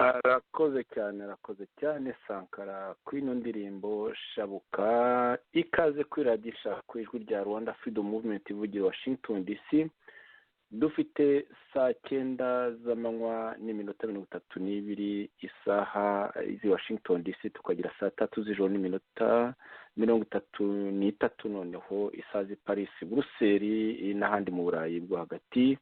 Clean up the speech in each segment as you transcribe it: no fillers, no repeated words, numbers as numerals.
arakoze cyane Sankara kw'ino ndirimbo shabuka ikaze kuri radisha ku ijwi rya Rwanda Freedom Movement ivugira Washington DC. Dufite saa 9 z'amanywa n'iminota 32 isaha izi Washington DC, tukagira saa 3 z'ijoro n'iminota 33 noneho isaha z'i Paris, Bruxelles n'ahandi mu Burayi bwo hagati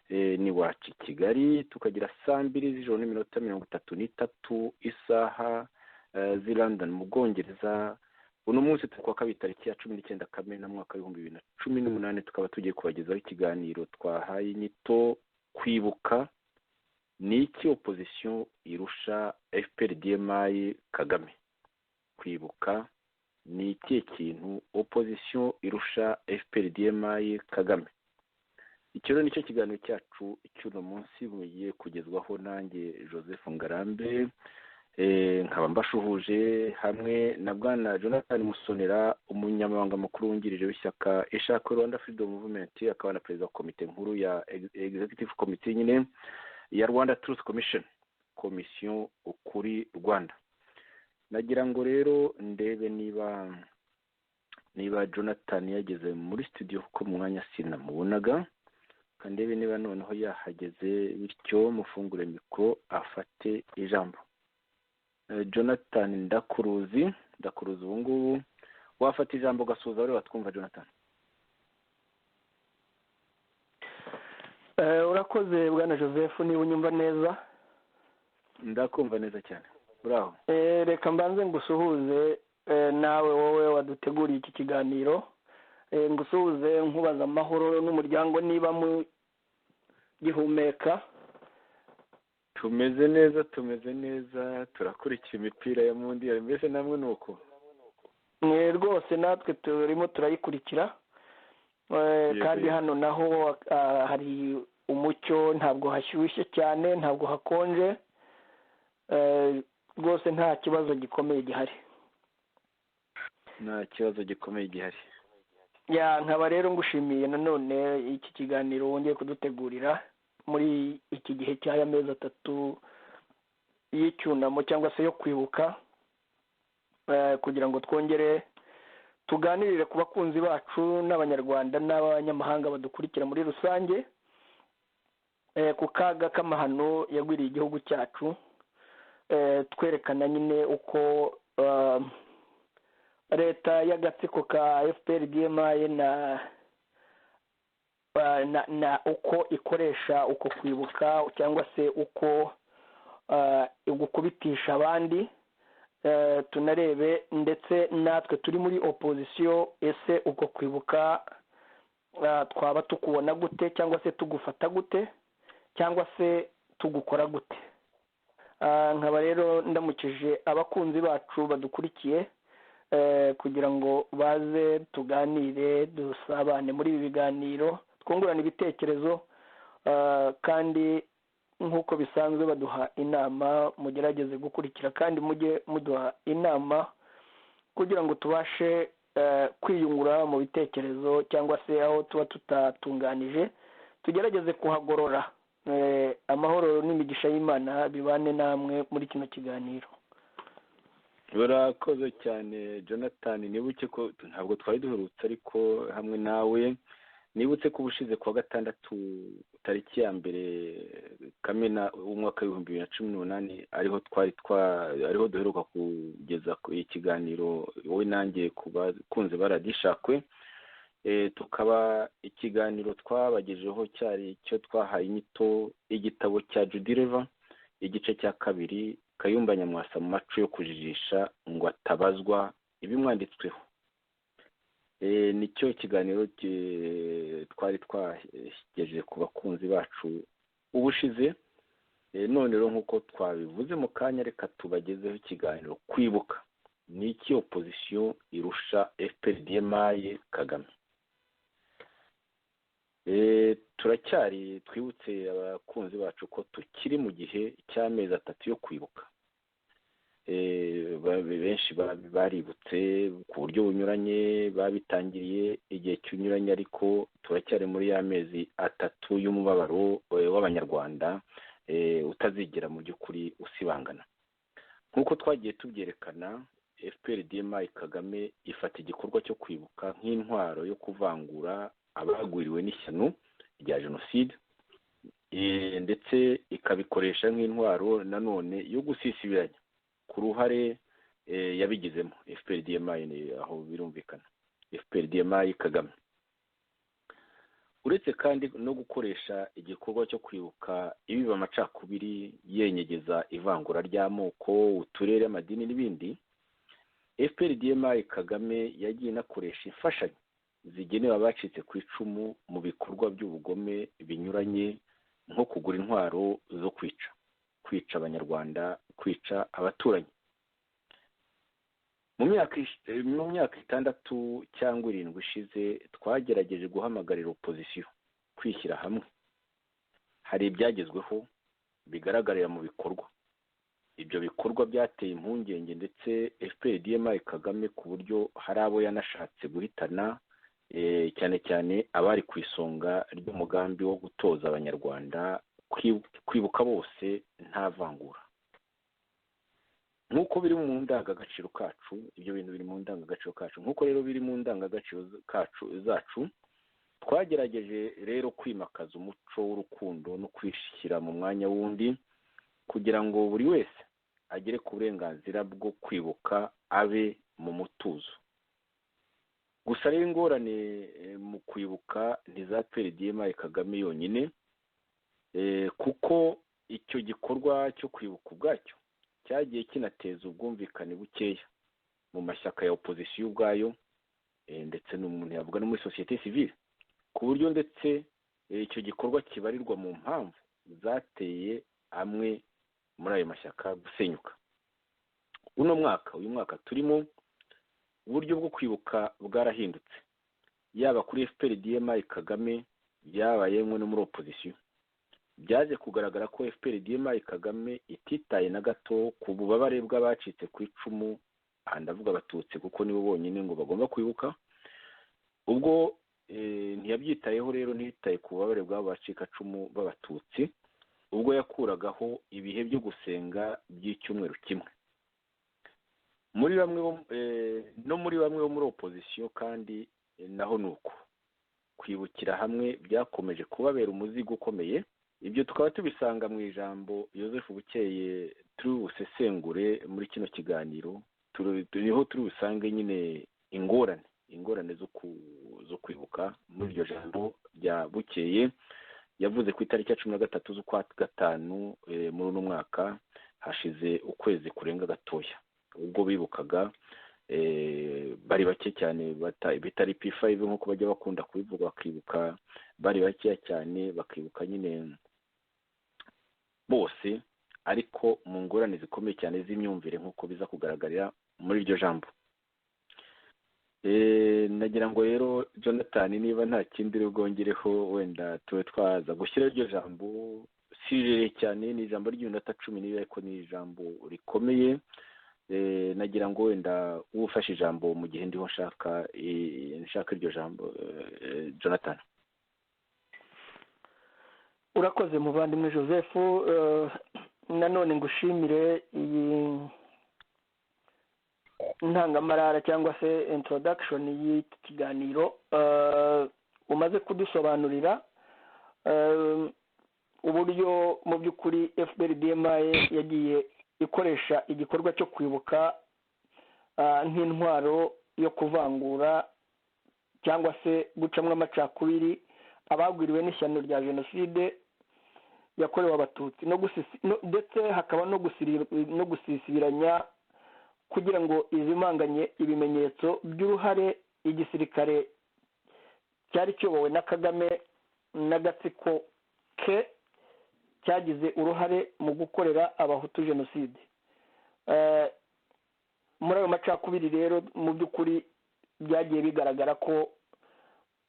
ni wacu Kigali, tukagira saa 2 z'ijoro n'iminota 33 isaha z'i London mu Bwongereza. Uno munsi tukwa kabiri tariki ya 19 Kamena mwaka 2018, tukaba tugiye kubagezaho ikiganiro twahaye inyito kwibuka ni iki opposition irusha FPRDMI Kagame. Kwibuka ni iki kintu opposition irusha FPRDMI Kagame. Icyo nicyo kiganiro cyacu cy'uno munsi mugiye kugezwaho nanjye Joseph Ngarambe, nkaba mbashuhuje hamwe na bwana Jonathan Musonera, umunyamabanga mukuru wungirije w'ishyaka Ishaka Rwanda Freedom Movement, akaba na perezida wa komite nkuru ya Executive Committee nyine ya Rwanda Truth Commission, komisiyo ukuri Rwanda. Nagira ngo rero ndebe niba Jonathan yageze muri studio ko mu mwanya sinamubonaga, kandebe niba noneho yahageze, bityo mufungure mikro afate ijambo. Jonathan ndakuruzi ubu ngubu, wafata ijambo gasuza wari watwumva Jonathan. Urakoze bwana Joseph, niba unyumva neza. Ndakumva neza cyane. Bravo. Reka mbanze ngusuhuze nawe wowe waduteguriye iki kiganiro. Ngusuhuze nkubaza amahoro n'umuryango niba mu gihumeka. Tumeze neza turakurikira imipira ya Mundial, mbese namwe nuko. Rwose natwe turimo turayikurikira, kandi hano naho hari umucyo, ntabwo hashyushye cyane, ntabwo hakonje, rwose nta kibazo gikomeye gihari. Nkaba rero ngushimiye nanone iki kiganiro wongeye kudutegurira muri iki gihe cy'aya mezi 3 y'icyunamo cyangwa se yo kwibuka, kugira ngo twongere tuganirire ku bakunzi bacu n'abanyarwanda n'abanyamahanga badukurikira muri rusange, ku kaga k'amahano yagwiriye igihugu cyacu, twerekana nyine uko leta y'agatsiko ka FPRDMI na uko ikoresha uko kwibuka cyangwa se uko gukubitisha abandi. Tunarebe ndetse natwe turi muri opposition, ese uko kwibuka twaba tukubona gute, cyangwa se tugufata gute, cyangwa se tugukora gute. Nkaba rero ndamukije abakunzi bacu badukurikiye, kugira ngo baze tuganire dusabane muri ibi biganiro, twungurana ibitekerezo, kandi nk'uko bisanzwe baduha inama, mugerageze gukurikira kandi mujye muduha inama kugira ngo tubashe kwiyungura mu bitekerezo, cyangwa se aho tuba tutatunganije tugerageze kuhagorora. Amahoro n'imigisha y'Imana bibane namwe muri kino kiganiro. Urakoze cyane Jonathan, nibuke ko ntabwo twari duherutse, ariko hamwe nawe nibutse ko ubushize kuwa gatandatu tariki ya 1 Kamena umwaka 2018 ariho duheruka kugeza ku ikiganiro wowe nanjye kubakunze baradishakwe. Tukaba ikiganiro twabagejeho cyari cyo twahaye inyito igitabo cya Judy Lever, igice cya 2, Kayumba Nyamwasa mu maco yo kujijisha ngo atabazwa ibimwanditsweho. Nicyo kiganiro twari twagejeje ku bakunzi bacu ubushize. None rero nk'uko twabivuze mu kanya, reka tubagezeho ikiganiro kwibuka ni iki opposition irusha FPRDMI Kagame. Twibutse abakunzi bacu ko tukiri mu gihe cy'amezi 3 yo kwibuka. Benshi baributse ku buryo bunyuranye, babitangiriye igihe cyunyuranye, ariko turacyari muri y'amezi 3 y'umubabaro w'abanyarwanda utazigera mu by'ukuri usibangana. Nk'uko twagiye tubyerekana, FPR-DMI Kagame ifata igikorwa cyo kwibuka nk'intwaro yo kuvangura abagwiriwe n'ishyano rya jenoside, ndetse ikabikoresha nk'intwaro nanone yo gusisibiranya ku ruhare yabigizemo FPR-DMI, aho birumvikana FPR-DMI Kagame. Uretse kandi no gukoresha igikorwa cyo kwibuka ibiba amacakubiri, yenyegeza ivangura ry'amoko, uturere, amadini n'ibindi, FPR-DMI Kagame yagiye inakoresha imfashanyo zigenewe abacitse ku icumu mu bikorwa by'ubugome binyuranye, nko kugura intwaro zo kwica abanyarwanda, kwica abaturanyi. Mu myaka 6 cyangwa 7 ishize, twagerageje guhamagarira opozisiyo kwishyira hamwe. Hari ibyagezweho bigaragarira mu bikorwa. Ibyo bikorwa byateye impungenge, ndetse FPR-DMI Kagame ku buryo hari abo yanashatse guhitana, cyane cyane abari ku isonga ry'umugambi wo gutoza abanyarwanda kwibuka bose nta vangura. Nk'uko biri mu ndangagaciro kacu, ibyo bintu biri mu ndangagaciro kacu, nk'uko rero biri mu ndangagaciro zacu, twagerageje rero kwimakaza umuco w'urukundo no kwishyira mu mwanya w'undi, kugira ngo buri wese agere ku burenganzira bwo kwibuka, abe mu mutuzo. Gusa rero ingorane mu kwibuka ntiza FPR-DMI Kagame yonyine, kuko icyo gikorwa cyo kwibuka ubwacyo cyagiye kinateza ubwumvikane bukeya mu mashyaka ya opozisiyo ubwayo, ndetse n'umuntu yavuga no muri sosiyete sivile, ku buryo ndetse icyo gikorwa kibarirwa mu mpamvu zateye amwe muri ayo mashyaka gusenyuka. Uyu mwaka turimo, uburyo bwo kwibuka bwarahindutse, yaba kuri FPR-DMI Kagame, yaba yemwe no muri opozisiyo. Byaje kugaragara ko FPR-DMI Kagame ititaye na gato ku bubabare bw'abacitse ku icumu, ndavuga abatutsi kuko nibo bonyine ngo bagomba kwibuka. Ubwo ntiyabyitayeho rero, ntiyitaye ku bubabare bw'abo bacikacumu b'abatutsi, ubwo yakuragaho ibihe byo gusenga by'icyumweru kimwe. Muri bamwe bo muri opozisiyo kandi naho nuko kwibukira hamwe byakomeje kubabera umuzigo ukomeye. Ibyo tukaba tubisanga mu ijambo Joseph Bukeye turi busesengure muri kino kiganiro. Niho turi busange nyine ingorane zo kwibuka. Muri iryo jambo rya Bukeye yavuze ku itariki ya 13 z'ukwa gatanu muri uno mwaka, hashize ukwezi kurenga gatoya, ubwo bibukaga bari bake cyane, bitari P5 nk'uko bajya bakunda kubivuga, bakibuka bari bake cyane, bakibuka nyine bose, ariko mu ngorane zikomeye cyane z'imyumvire nk'uko biza kugaragarira muri iryo jambo. Nagira ngo rero Jonathan, niba nta kindi rwongereho, wenda tube twaza gushyira iryo jambo sirere cyane. Ni ijambo ry'iminota 10, ariko ni ijambo rikomeye. Nagira ngo wenda ufashe ijambo mu gihe ndiho nshaka iryo jambo, Jonathan. Urakoze muvandimwe Joseph, nanone ngushimire iyi ntangamarara cyangwa se introduction y'iki kiganiro umaze kudusobanurira, uburyo mu by'ukuri FPR-DMI yagiye ikoresha igikorwa cyo kwibuka nk'intwaro yo kuvangura cyangwa se gucamwa amacakubiri abagwiriwe n'ishyano rya jenoside yakorewe abatutsi, ndetse hakaba no gusisibiranya kugira ngo izimanganye ibimenyetso by'uruhare igisirikare cyari kiyobowe na Kagame n'agatsiko ke cyagize uruhare mu gukorera abahutu jenoside. Muri ayo macakubiri rero mu by'ukuri byagiye bigaragara ko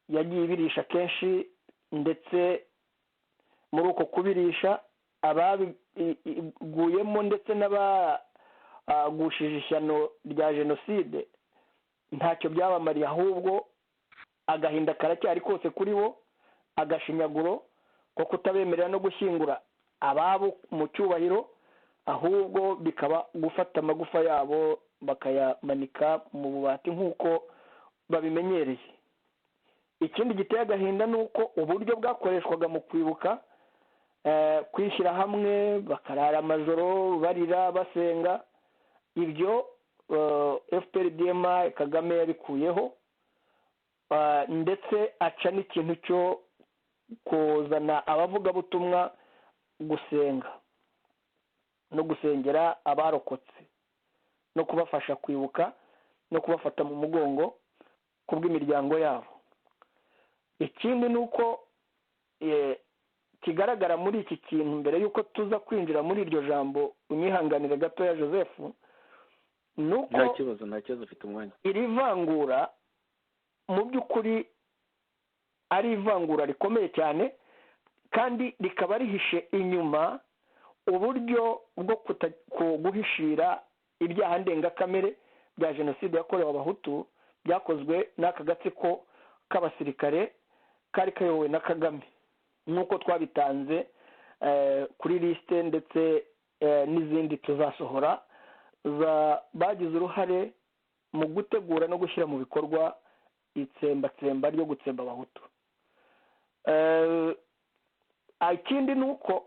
yagiye ibirisha kenshi, ndetse muri uko kubirisha ababiguyemo ndetse n'abagushije ishyano rya jenoside ntacyo byabamariye, ahubwo agahinda karacyari kose kuri bo, agashinyaguro ko kutabemerera no gushyingura ababo mu cyubahiro, ahubwo bikaba gufata amagufa yabo bakayamanika mu bubati nk'uko babimenyereye. Ikindi giteye agahinda ni uko uburyo bwakoreshwaga mu kwibuka, kwishyira hamwe bakarara amajoro barira basenga, ibyo FPRDMA Kagame yabikuyeho, ndetse aca n'ikintu cyo kuzana abavugabutumwa gusenga no gusengera abarokotse no kubafasha kwibuka no kubafata mu mugongo kubw'imiryango yabo. Ikindi ni uko kigaragara muri iki kintu, mbere y'uko tuza kwinjira muri iryo jambo, unyihanganire gatoya Joseph, ni uko nta kibazo ufite umwanya, iri vangura mu by'ukuri ari ivangura rikomeye cyane, kandi rikaba rihishe inyuma uburyo bwo guhishira ibyaha ndengakamere bya jenoside yakorewe abahutu byakozwe n'aka gatsiko k'abasirikare kari kayobowe na Kagame, nk'uko twabitanze kuri lisite ndetse n'izindi tuzasohora bagize uruhare mu gutegura no gushyira mu bikorwa itsembatsemba ryo gutsemba abahutu. Ikindi ni uko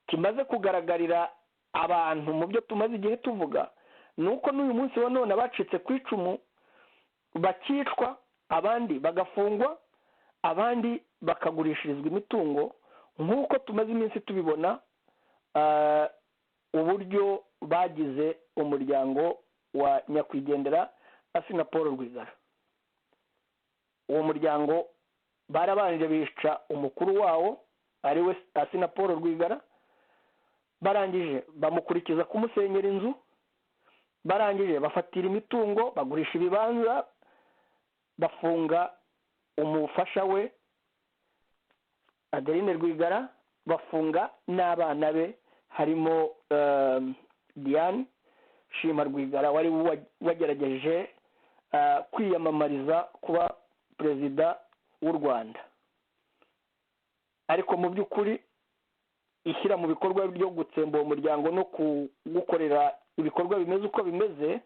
kimaze kugaragarira abantu mu byo tumaze igihe tuvuga, ni uko n'uyu munsi wa none abacitse ku icumu bakicwa, abandi bagafungwa, abandi bakagurishirizwa imitungo, nk'uko tumaze iminsi tubibona uburyo bagize umuryango wa nyakwigendera Asina Paul Rwigara. Uwo muryango barabanje bica umukuru wawo ari we Asina Paul Rwigara, barangije bamukurikiza kumusenyera inzu, barangije bafatira imitungo, bagurisha ibibanza, bafunga umufasha we Adeline Rwigara, bafunga n'abana be harimo Diane Shima Rwigara wari wagerageje kwiyamamariza kuba perezida w'u Rwanda. Ariko mu by'ukuri ishyira mu bikorwa byo gutsemba uwo muryango no gukorera ibikorwa bimeze uko bimeze,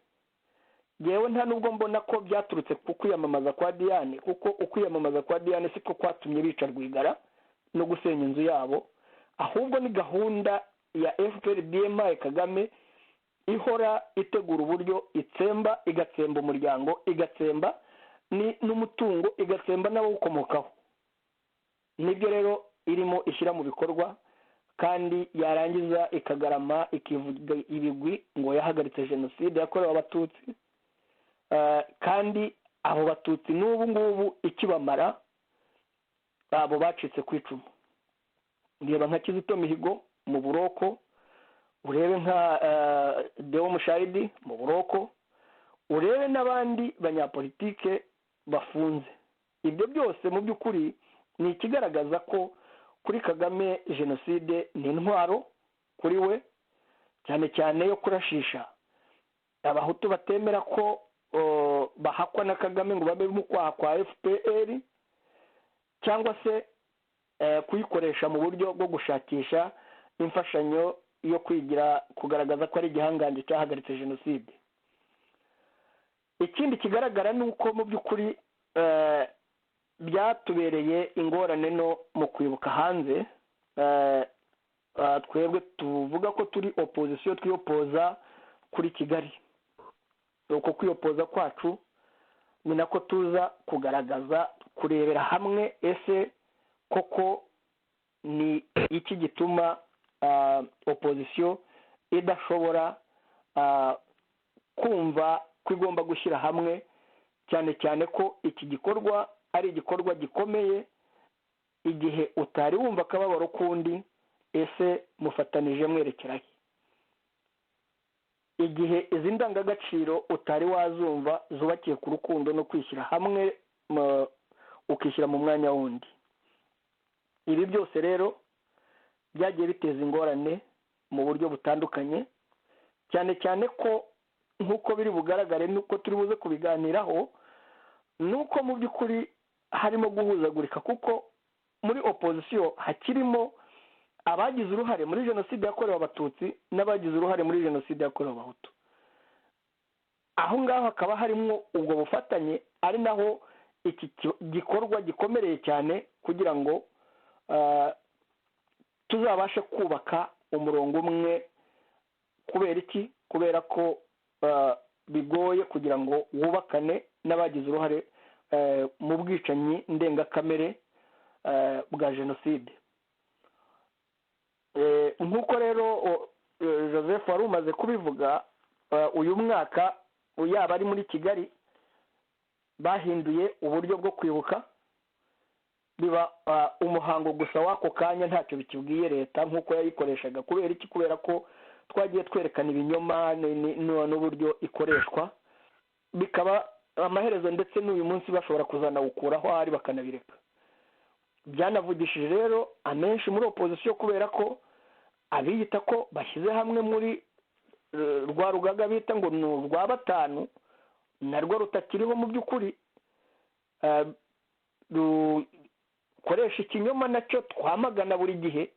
yewe nta nubwo mbona ko byaturutse ku kwiyamamaza kwa Diane, kuko ukwiyamamaza kwa Diane siko kwatumye bica Rwigara no gusenya inzu yabo, ahubwo ni gahunda ya FPRDMA Kagame ihora itegura uburyo itsemba, igatsemba umuryango, igatsemba n'umutungo, igatsemba n'abawukomokaho. Nibyo rero irimo ishyira mu bikorwa, kandi yarangiza ikagarama ikivuga ibigwi ngo yahagaritse jenoside yakorewe abatutsi, kandi abo batutsi n'ubu ngubu ikibamara abo bacitse ku icumu. Ndeba nka Kizito Mihigo mu buroko, urebe nka Deo Mushayidi mu buroko, urebe n'abandi banyapolitike bafunze. Ibyo byose mu by'ukuri ni ikigaragaza ko kuri Kagame jenoside ni intwaro kuri we, cyane cyane yo kurashisha abahutu batemera ko bahakwa na Kagame ngo babe mu kwaha kwa FPR, cyangwa se kuyikoresha mu buryo bwo gushakisha imfashanyo yo kwigira kugaragaza ko ari igihangange cyahagaritse jenoside. Ikindi kigaragara ni uko mu by'ukuri byatubereye ingorane no mu kwibuka hanze. Twebwe tuvuga ko turi opozisiyo, twiyopoza kuri Kigali. Uko kwiyopoza kwacu ni nako tuza kugaragaza, kurebera hamwe ese koko ni iki gituma opozisiyo idashobora kumva ko igomba gushyira hamwe, cyane cyane ko iki gikorwa ari igikorwa gikomeye. Igihe utari wumva akababaro kundi, ese mufatanije mwerekerahe? Igihe izi ndangagaciro utari wazumva zubakiye ku rukundo no kwishyira hamwe, ukishyira mu mwanya wundi. Ibi byose rero byagiye biteza ingorane mu buryo butandukanye, cyane cyane ko nk'uko biri bugaragare nuko turi buze kubiganiraho, nuko mu by'ukuri harimo guhuzagurika, kuko muri opozisiyo hakirimo abagize uruhare muri jenoside yakorewe abatutsi n'abagize uruhare muri jenoside yakorewe abahutu. aho ngaho hakaba harimo ubwo bufatanye, ari naho iki gikorwa gikomereye cyane kugira ngo tuzabashe kubaka umurongo umwe. kubera iki? kubera ko bigoye kugira ngo wubakane n'abagize uruhare mu bwicanyi ndengakamere bwa jenoside. nk'uko rero Joseph wari umaze kubivuga, uyu mwaka yaba ari muri Kigali bahinduye uburyo bwo kwibuka, biba umuhango gusa w'ako kanya, ntacyo bikibwiye leta nk'uko yayikoreshaga. kubera iki? kubera ko twagiye twerekana ibinyoma n'uburyo ikoreshwa, bikaba amaherezo ndetse n'uyu munsi bashobora kuzanawukuraho ahari bakanabireka. byanavugishije rero amenshi muri opozisiyo, kubera ko abiyita ko bashyize hamwe muri rwa rugaga bita ngo ni urwa batanu, narwo rutakiriho mu by'ukuri, rukoresha ikinyoma nacyo twamagana buri gihe,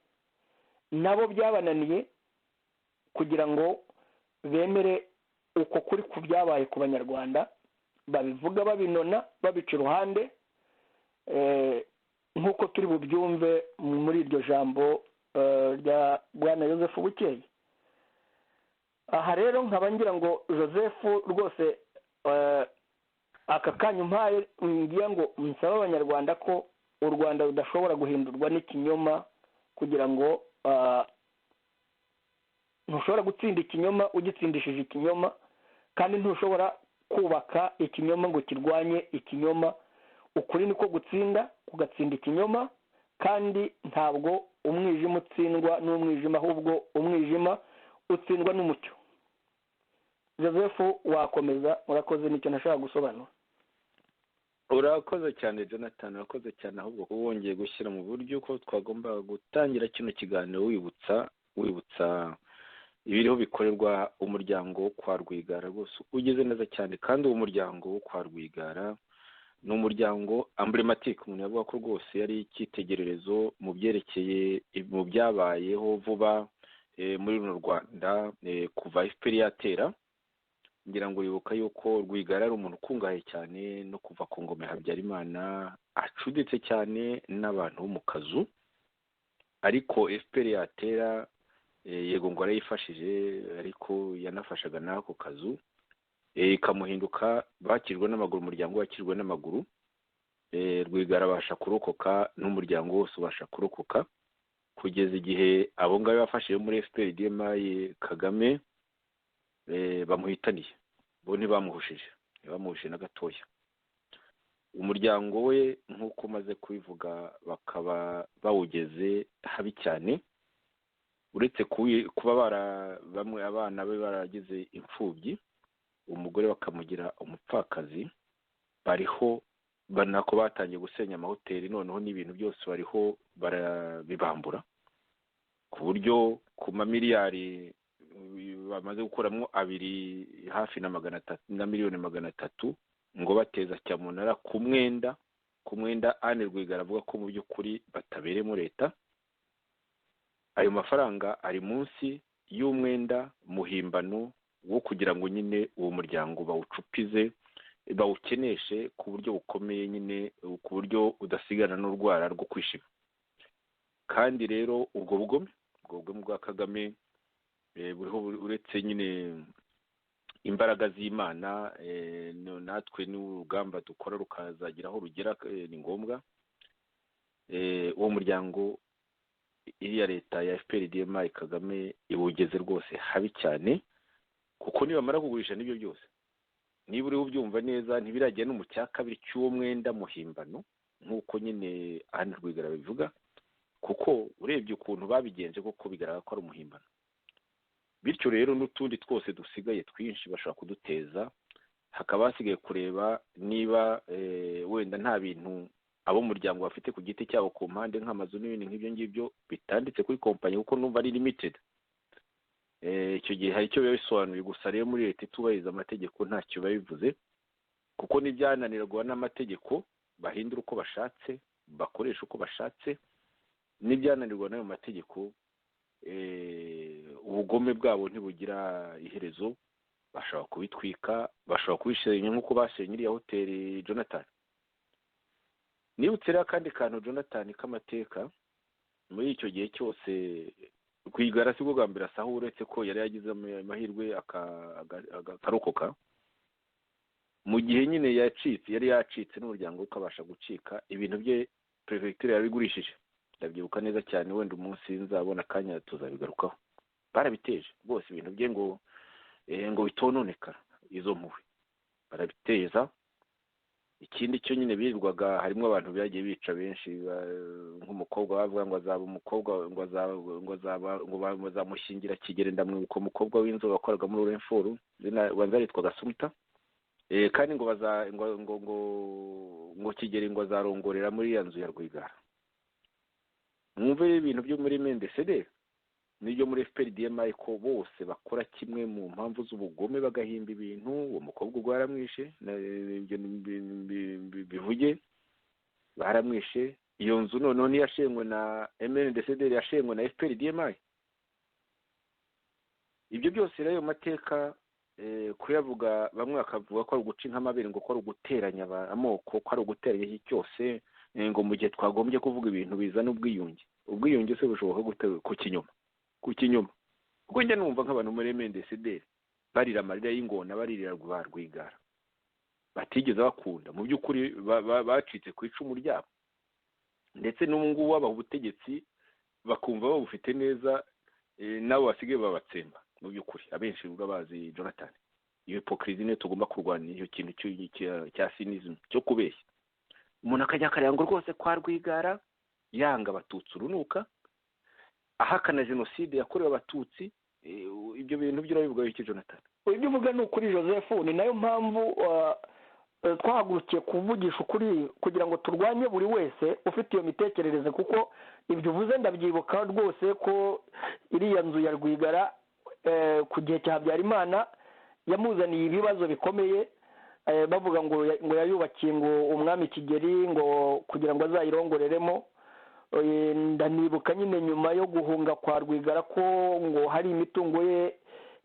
nabo byabananiye kugira ngo bemere uko kuri ku byabaye ku banyarwanda, babivuga babinona babica iruhande, nk'uko turi bubyumve muri iryo jambo rya bwana Joseph Bukeye. aha rero nkaba ngira ngo Joseph rwose aka kanya umpaye ngiye ngo nsaba abanyarwanda ko u Rwanda rudashobora guhindurwa n'ikinyoma, kugira ngo ntushobora gutsinda ikinyoma ugitsindishije ikinyoma, kandi ntushobora kubaka ikinyoma ngo kirwanye ikinyoma. ukuri niko gutsinda, kugatsinda ikinyoma, kandi ntabwo umwijima utsindwa n'umwijima, ahubwo umwijima utsindwa n'umucyo. Joseph wakomeza, urakoze, nicyo nashaka gusobanura. urakoze cyane Jonathan, urakoze cyane, ahubwo kuba wongeye gushyira mu buryo ko twagomba gutangira kino kiganiro wibutsa ibiriho bikorerwa umuryango wo kwa Rwigara. rwose ugeze neza cyane, kandi uwo muryango wo kwa Rwigara ni umuryango emblematique, umuntu yavuga ko rwose yari icyitegererezo mu byerekeye mu byabayeho vuba muri runo Rwanda kuva FPR yatera. ngira ngo wibuka yuko Rwigara ari umuntu ukungahaye cyane no kuva ku ngoma ya Habyarimana, acuditse cyane n'abantu bo mu kazu, ariko FPR yatera yego ngo arayifashije, ariko yanafashaga n'ako kazu, ikamuhinduka bakirwa n'amaguru, umuryango wakirwa n'amaguru. Rwigara abasha kurokoka n'umuryango wose ubasha kurokoka, kugeza igihe abo ngabo bafashije muri FPR DMI Kagame bamuhitaniye. bo ntibamuhushije na gatoya. umuryango we nk'uko umaze kubivuga bakaba bawugeze habi cyane, uretse kuba bamwe abana be baragize imfubyi, umugore bakamugira umupfakazi, bariho banako batangiye gusenya amahoteli, noneho n'ibintu byose bariho barabibambura, ku buryo ku mamiliyari bamaze gukuramo 2 hafi na 300 na miliyoni 300 ngo bateza cyamunara ku mwenda Anne Rwigara avuga ko mu by'ukuri bataberemo leta. ayo mafaranga ari munsi y'umwenda muhimbano wo kugira ngo nyine uwo muryango bawucupize, bawukeneshe ku buryo bukomeye, nyine ku buryo udasigana n'urwara rwo kwishima. kandi rero ubwo bugome bwa Kagame buriho, uretse nyine imbaraga z'Imana, natwe n'urugamba dukora rukazagira aho rugera, ni ngombwa. uwo muryango iriya leta ya FPR DMI Kagame ibugeze rwose habi cyane, kuko nibamara kugurisha n'ibyo byose, niba uriho ubyumva neza, ntibirajya no mu cya kabiri cy'uwo mwenda muhimbano nk'uko nyine Anne Rwigara bivuga, kuko urebye ukuntu babigenje koko bigaragara ko ari umuhimbano. bityo rero n'utundi twose dusigaye twinshi bashobora kuduteza, hakaba hasigaye kureba niba wenda nta bintu abo muryango bafite ku giti cyabo ku mpande nk'amazu n'ibindi nk'ibyo ngibyo bitanditse kuri kompanyi, kuko numva ari limited. icyo gihe hari icyo bisobanuye. gusa rero muri leta itubahiriza amategeko ntacyo bivuze, kuko n'ibyananirwa n'amategeko bahindura uko bashatse, bakoresha uko bashatse, n'ibyananirwa n'ayo mategeko ubugome bwabo ntibugira iherezo, bashobora kubitwika, bashobora kubisenya nk'uko basenye iriya hoteli Jonathan. Nibutse rero akandi kantu Jonathan k'amateka, muri icyo gihe cyose Rwigara si bwo bwa mbere asaho, uretse ko yari yagize amahirwe akarokoka. Mu gihe nyine yari yacitse n'umuryango we ukabasha gucika, ibintu bye perefegitura yarabigurishije, ndabyibuka neza cyane, wenda umunsi nzabona akanya tuzabigarukaho. Barabiteje rwose ibintu bye ngo bitononekara, izo mpuhwe barabiteza. Ikindi cyo nyine birirwaga, harimo abantu byagiye bica benshi, nk'umukobwa bavuga ngo azaba umukobwa, ngo bazamushyingira Kigeli, ndamwibuka umukobwa w'inzobe wakoraga muri Renfort, banza yitwaga Sumta, kandi ngo Kigeli ngo azarongorera muri ya nzu ya Rwigara. Mwumve ibintu byo muri MNDCD n'ibyo muri FPRDMI ko bose bakora kimwe mu mpamvu z'ubugome, bagahimba ibintu. Uwo mukobwa ubwo baramwishe, ibyo bivuge, baramwishe. Iyo nzu noneho ntiyashengwe na MNDCD, yashengwe na FPRDMI. Ibyo byose rero ayo mateka kuyavuga, bamwe bakavuga ko ari uguca nk'amabere, ngo ko ari uguteranya amoko, ko ari uguteranya iki cyose, ngo mu gihe twagombye kuvuga ibintu bizana ubwiyunge. Ubwiyunge se bushoboka gute ku kinyoma? Kuko njya numva nk'abantu muri MNDCD barira amarira y'ingona, baririra ba Rwigara, batigeze bakunda, mu by'ukuri bacitse ku icumu ryabo, ndetse n'ubu ngubu babaha ubutegetsi bakumva babufite neza, nabo basigaye babatsemba. Mu by'ukuri abenshi ubwo bazi Jonathan, iyo hypocrisy niyo tugomba kurwanya, iyo kintu cya cynism cyo kubeshya. Umuntu akajya akarango rwose kwa Rwigara, yanga abatutsi urunuka, ahakana jenoside yakorewe abatutsi. Ibyo bintu byo urabivuga iki Jonathan? Ibyo uvuga ni ukuri Joseph, ni nayo mpamvu twahagurukiye kuvugisha ukuri, kugira ngo turwanye buri wese ufite iyo mitekerereze, kuko ibyo uvuze ndabyibuka rwose ko iriya nzu ya Rwigara ku gihe cya Habyarimana yamuzaniye ibibazo bikomeye, bavuga ngo yayubakiye ngo umwami Kigeli ngo kugira ngo azayirongoreremo. Ndanibuka nyine nyuma yo guhunga kwa Rwigara ko ngo hari imitungo ye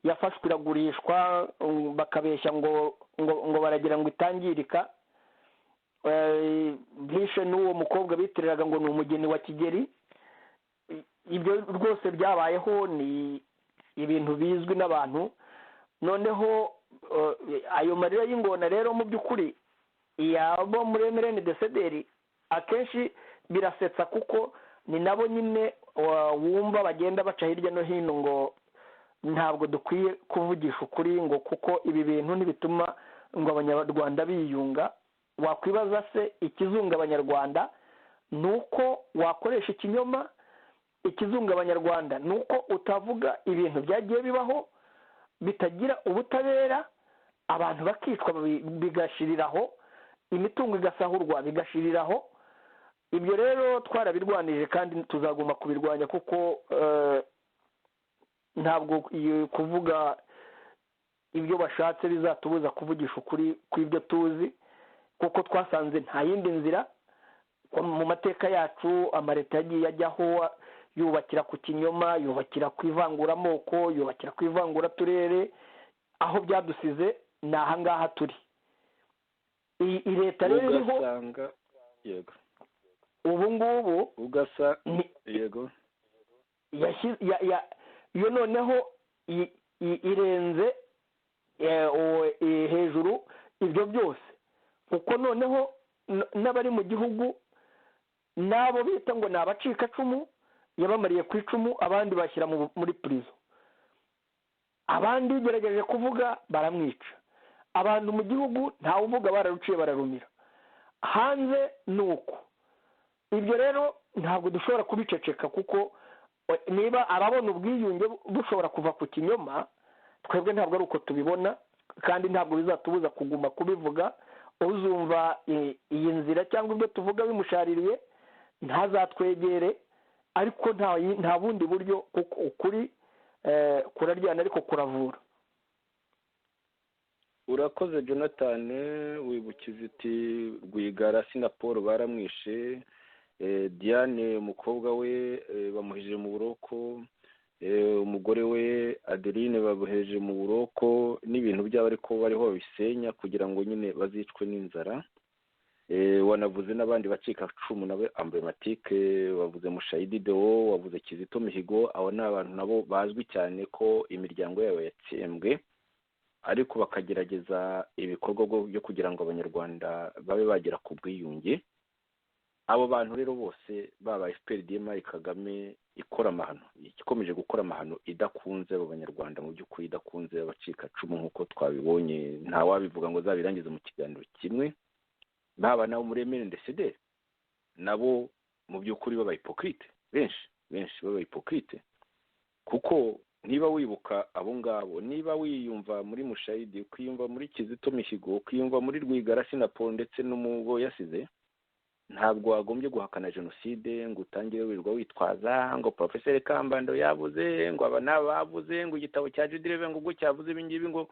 yafashwe iragurishwa, bakabeshya ngo baragira ngo itangirika, bishe n'uwo mukobwa bitiriraga ngo ni umugeni wa Kigeli. Ibyo rwose byabayeho, ni ibintu bizwi n'abantu. Noneho ayo marira y'ingona rero mu by'ukuri yabo muri MNDCD akenshi birasetsa, kuko ni nabo nyine wumva bagenda baca hirya no hino ngo ntabwo dukwiye kuvugisha ukuri, ngo kuko ibi bintu ntibituma ngo abanyarwanda biyunga. Wakwibaza se ikizunga abanyarwanda ni uko wakoresha ikinyoma? Ikizunga abanyarwanda ni uko utavuga ibintu byagiye bibaho bitagira ubutabera, abantu bakicwa bigashiriraho, imitungo igasahurwa bigashiriraho. Ibyo rero twarabirwanije kandi tuzagomba kubirwanya, kuko ntabwo kuvuga ibyo bashatse bizatubuza kuvugisha ukuri kw'ibyo tuzi, kuko twasanze nta yindi nzira. Mu mateka yacu amaleta yagiye ajyaho yubakira ku kinyoma, yubakira ku ivanguramoko, yubakira ku ivanguraturere. Aho byadusize ni aha ngaha turi. Iyi leta rero iriho yego ubu ngubu ugasa yego iyo noneho irenze hejuru ibyo byose, kuko noneho n'abari mu gihugu n'abo bita ngo ni abacikacumu yabamariye ku icumu, abandi bashyira muri prison, abandi ugerageje kuvuga baramwica. Abantu mu gihugu ntawe uvuga, bararuciye bararumira. Hanze ni uko. Ibyo rero ntabwo dushobora kubiceceka, kuko niba ababona ubwiyunge bushobora kuva ku kinyoma, twebwe ntabwo ari uko tubibona, kandi ntabwo bizatubuza kuguma kubivuga. Uzumva iyi nzira cyangwa ibyo tuvuga bimushaririye ntazatwegere, ariko nta bundi buryo, kuko ukuri kuraryana ariko kuravura. Urakoze Jonathan, wibukiza uti Rwigara na Paul baramwishe, Diane umukobwa we bamuhejeje mu buroko, umugore we Adeline bamuhejeje mu buroko, n'ibintu byabo ariko bariho babisenya kugira ngo nyine bazicwe n'inzara. Wanavuze n'abandi bacikacumu nawe emblematike, wavuze Mushayidi Deo, wavuze Kizito Mihigo. Abo ni abantu nabo bazwi cyane ko imiryango yabo yatsembwe, ariko bakagerageza ibikorwa byo kugira ngo abanyarwanda babe bagera ku bwiyunge. Abo bantu rero bose baba FPR-DMI Kagame ikora amahano, ikomeje gukora amahano idakunze abo banyarwanda, mu by'ukuri idakunze abacikacumu nk'uko twabibonye, nta wabivuga ngo zabirangize mu kiganiro kimwe. Baba nabo muri MNDCD nabo mu by'ukuri baba hypocrite, benshi baba hypocrite, kuko niba wibuka abo ngabo, niba wiyumva muri Mushayidi, ukiyumva muri Kizito Mihigo, ukiyumva muri Rwigara Sinapolo ndetse n'umugo yasize, ntabwo wagombye guhakana jenoside ngo utangire wirirwa witwaza ngo Professeur Kambando yavuze, ngo aba n'abavuze, ngo igitabo cya Judireve ngo ubwo cyavuze ibingibi, ngo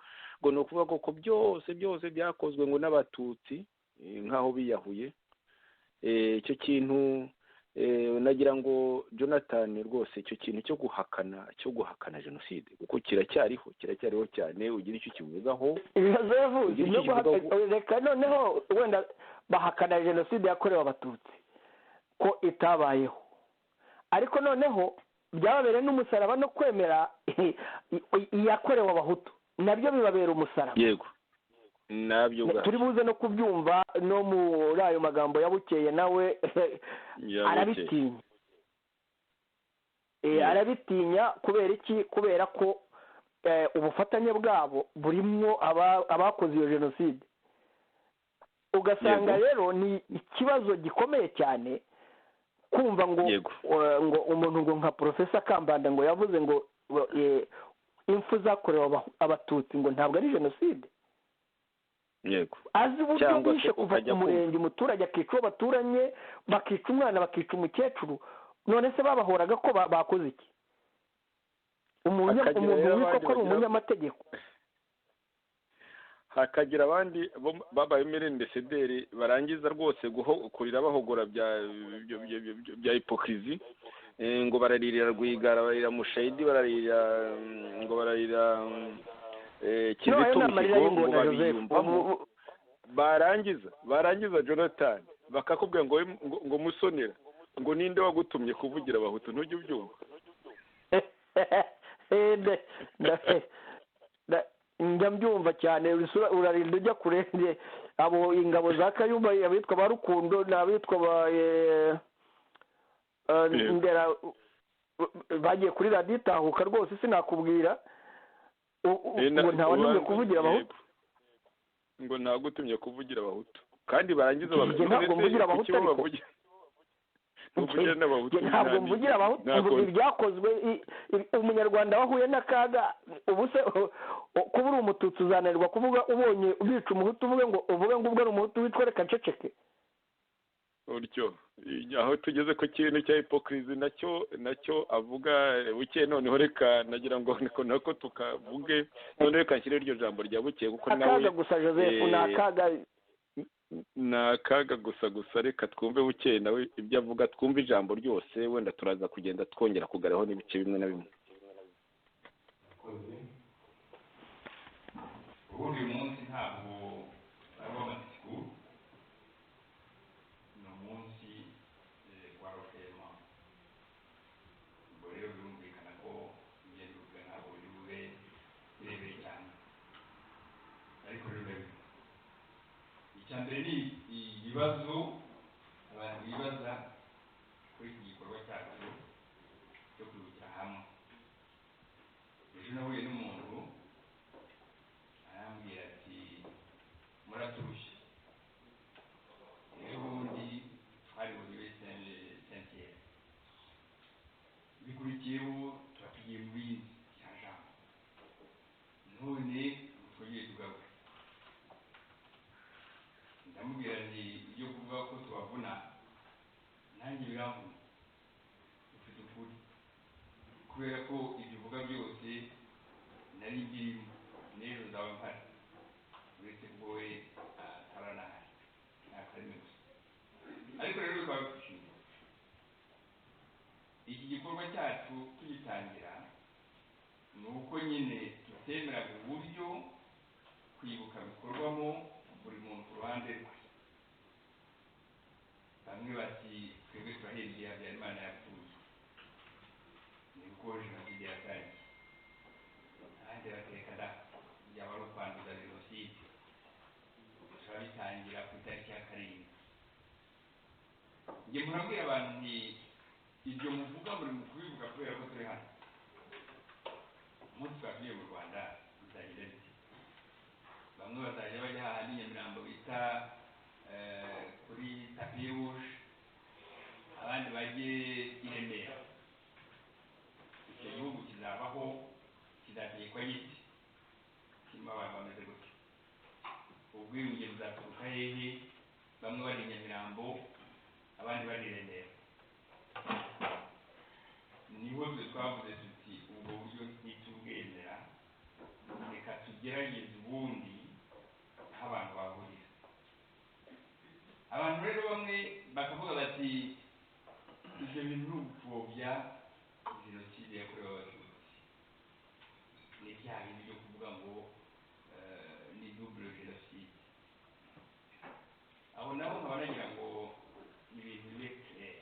ni ukuvuga ko byose byakozwe ngo n'abatutsi nk'aho biyahuye. Icyo kintu nagira ngo Jonathan rwose icyo kintu cyo guhakana jenoside kuko kiracyariho cyane, ugira icyo kivugaho. Ibibazo yavuze reka noneho wenda bahakana jenoside yakorewe abatutsi ko itabayeho, ariko noneho byababereye n'umusaraba no kwemera iyakorewe abahutu nabyo bibabera umusaraba. Yego, nabyo turi buze no kubyumva no muri ayo magambo ya Bukeye nawe arabitinya. Arabitinya kubera iki? Kubera ko ubufatanye bwabo burimwo abakoze iyo jenoside. Ugasanga rero ni ikibazo gikomeye cyane kumva ngo umuntu ngo nka Professor Kambanda ngo yavuze ngo impfu zakorewe abatutsi ngo ntabwo ari jenoside. Yego, azi uburyo bwishe kuva ku murenge umuturage akica uwo baturanye, bakica umwana, bakica umukecuru. None se babahoraga ko bakoze iki? Umuntu witwa ko ari umunyamategeko. Hakagira abandi babaye MNDCD barangiza rwose kurira bahogora bya hypocrisie, ngo bararira Rwigara, bararira Mushayidi, bararira Kizito Mihigo, ngo babiyumvamo. Barangiza Jonathan bakakubwira ngo Musonera, ngo ninde wagutumye kuvugira abahutu, ntujye ubyumva. Njya mbyumva cyane, urarinda ujya kurenge abo ingabo za Kayumba, abitwa ba Rukundo n'abitwa ba Ndera bagiye kuri radiyo itahuka rwose sinakubwira ngo ntawantumye kuvugira abahutu, ngo ntagutumye kuvugira abahutu, kandi barangiza ntabwo mvugira abahutu, ariko ntabwo mvugira abahutu. Mvuga ibyakozwe. Umunyarwanda wahuye n'akaga, ubu se kuba uri umututsi uzananirwa kuvuga ubonye ubica umuhutu uvuge ngo ubwo ari umuhutu witwa reka nceceke? Uryo aho tugeze ku kintu cya hypocrisie nacyo avuga Bukeye. Noneho reka nagira ngo nako tukavuge, noneho reka nshyire iryo jambo rya Bukeye kuko nawe akaga gusa Joseph ni akaga gusa. Reka twumve Bukeye nawe ibyo avuga, twumve ijambo ryose, wenda turaza kugenda twongera kugaraho n'ibice bimwe na bimwe. ubundi uyu munsi ntabwo ari uw'amatsiko, ni umunsi wa rokema. Ubwo rero birumvikana ko ingendo ubwe ntabwo biri bube birebire cyane, ariko rero biba icya mbere ni ibibazo abantu bibaza kuri iki gikorwa cyacu cyo kwibukira hamwe. Ejo nahuye n'umuntu arambwira ati muraturushe. Ejo bundi twari muri Saint-Pierre, bikurikiyeho turatugiye muri Jean, none twongeye tugaruke. Ndamubwira nti ibyo kuvuga ko tubavuna nanjye biramvuna, ufite ukuri, kubera ko ibyo uvuga byose nari mbirimo, n'ejo nzaba mpari, uretse ko we ataranahari, nta karimi gusa. Ariko rero bikaba bishimye iki gikorwa cyacu tugitangira ni uko nyine tutemeraga uburyo kwibuka bikorwamo buri muntu ku ruhande rwe. Bamwe bati twebwe turahembye Habyarimana yapfuye, nibwo jenoside yatangiye. Abandi bateka da byaba ari ukwanduza jenoside, turabitangira ku itariki ya 7. Njye murabwira abantu nti ibyo muvuga muri mu kubivuga kubera ko turi hano. Umunsi twagiye mu Rwanda bizagira biti, bamwe bazajya bajya ahandi Nyamirambo bita kuri tapi rouge, abandi bajye i Remera. Icyo gihugu kizabaho, kizategekwa giti, kirimo abantu bameze gutya. Ubwiyunge buzaturuka hehe? Bamwe bari i Nyamirambo, abandi bari i Remera. Niho twavuze tuti ubwo buryo ntitubwemera, reka tugerageze ubundi aho abantu bahurira. Abantu rero bamwe bakavuga bati ibyo bintu ni ugupfobya jenoside yakorewe Abatutsi, ni ibyaha bindi byo kuvuga ngo ni double jenoside. Aho nabo nkaba nagira ngo ibintu bibe clair.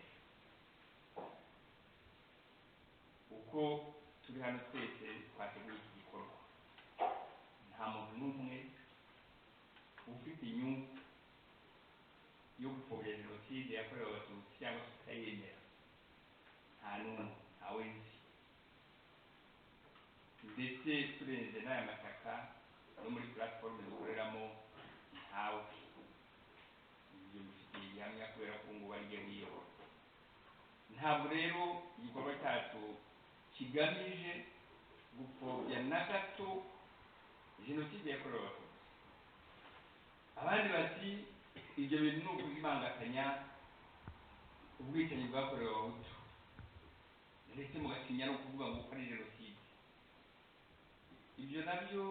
Uko turi hano twese twateguye iki gikorwa, nta muntu n'umwe ufite inyungu yo gupfobya jenoside yakorewe Abatutsi cyangwa se kutayemera. Nta n'umwe, ntawe nzi. Ndetse turenze n'aya mashyaka no muri platform dukoreramo ntawe. Ibyo bifitiye gihamya kubera ko ngo bariye wiyobora. Ntabwo rero igikorwa cyacu kigamije gupfobya na gato jenoside yakorewe Abatutsi. Abandi bati ibyo bintu ni ukuzimangatanya ubwicanyi bwakorewe Abahutu, ndetse mugatinya no kuvuga ngo ari jenoside. Ibyo nabyo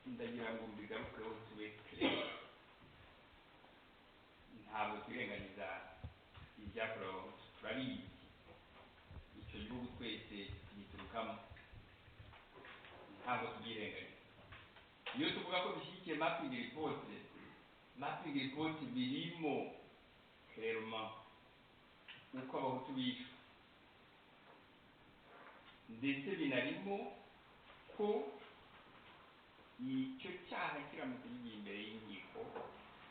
ndagira ngo mbigarukeho tube clair. Ntabwo twirengagiza ibyakorewe Abahutu, turabizi. Icyo gihugu twese tugiturukamo, ntabwo tubyirengagiza. Iyo tuvuga ko dushyigikiye mapping report birimo clairement uko Abahutu bishwe, ndetse binarimo ko icyo cyaha kiramutse kigiye imbere y'inkiko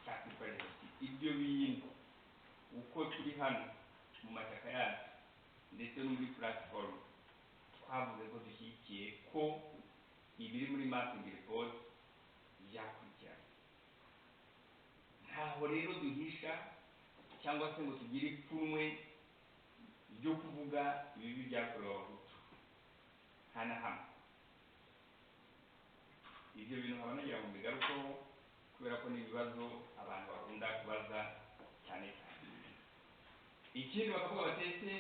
cyakwitwa jenoside. Ibyo bintu uko turi hano mu mashyaka yacu ndetse no muri platform twavuze ko dushyigikiye ko ibiri muri mapping report byakurikirana. Ntaho rero duhisha cyangwa se ngo tugire ipfunwe ryo kuvuga ibibi byakorewe Abahutu, nta na hamwe. Ibyo bintu nkaba nagira ngo mbigarukeho kubera ko ni ibibazo abantu bakunda kubaza cyane cyane. Ikindi bakavuga batetse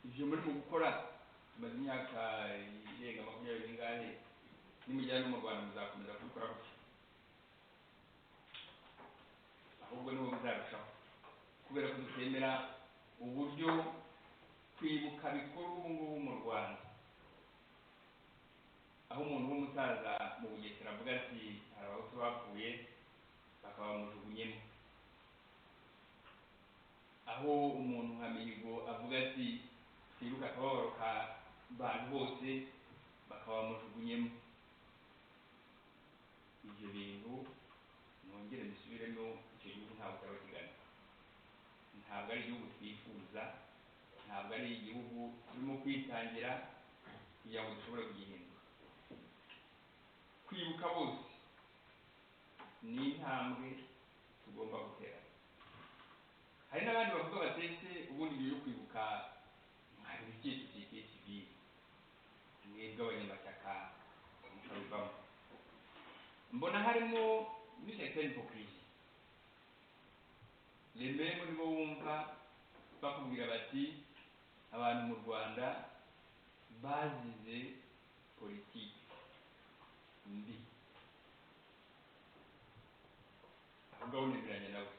ibyo muri mu gukora tumaze imyaka irenga 20 n'ingahe, nimujyana no mu Rwanda muzakomeza kubikora gutya, ahubwo niho bizarushaho, kubera ko dutemera uburyo kwibuka bikorwa ubu ngubu mu Rwanda, aho umuntu w'umusaza mu Bugesera avuga ati hari Abahutu bapfuye bakaba bamujugunyemo, aho umuntu nka Mihigo avuga ati twibuka akababaro ka bantu bose bakaba bamujugunyemo. Ibyo bintu nongere bisubiremo, icyo gihugu ntabwo cyaba kigana, ntabwo ari igihugu twifuza, ntabwo ari igihugu turimo kwitangira kugira ngo dushobore kugihindura. Kwibuka bose ni intambwe tugomba gutera. Hari n'abandi bavuga batetse ubundi ibyo yo kwibuka hari ikipe civile, mwebwe abanyamashyaka mukabivamo. Mbona harimo une certaine hypocrisie. Lembe muri bo wumva bakubwira bati abantu mu Rwanda bazize politiki mbi. Ahubwo unemeranya nawe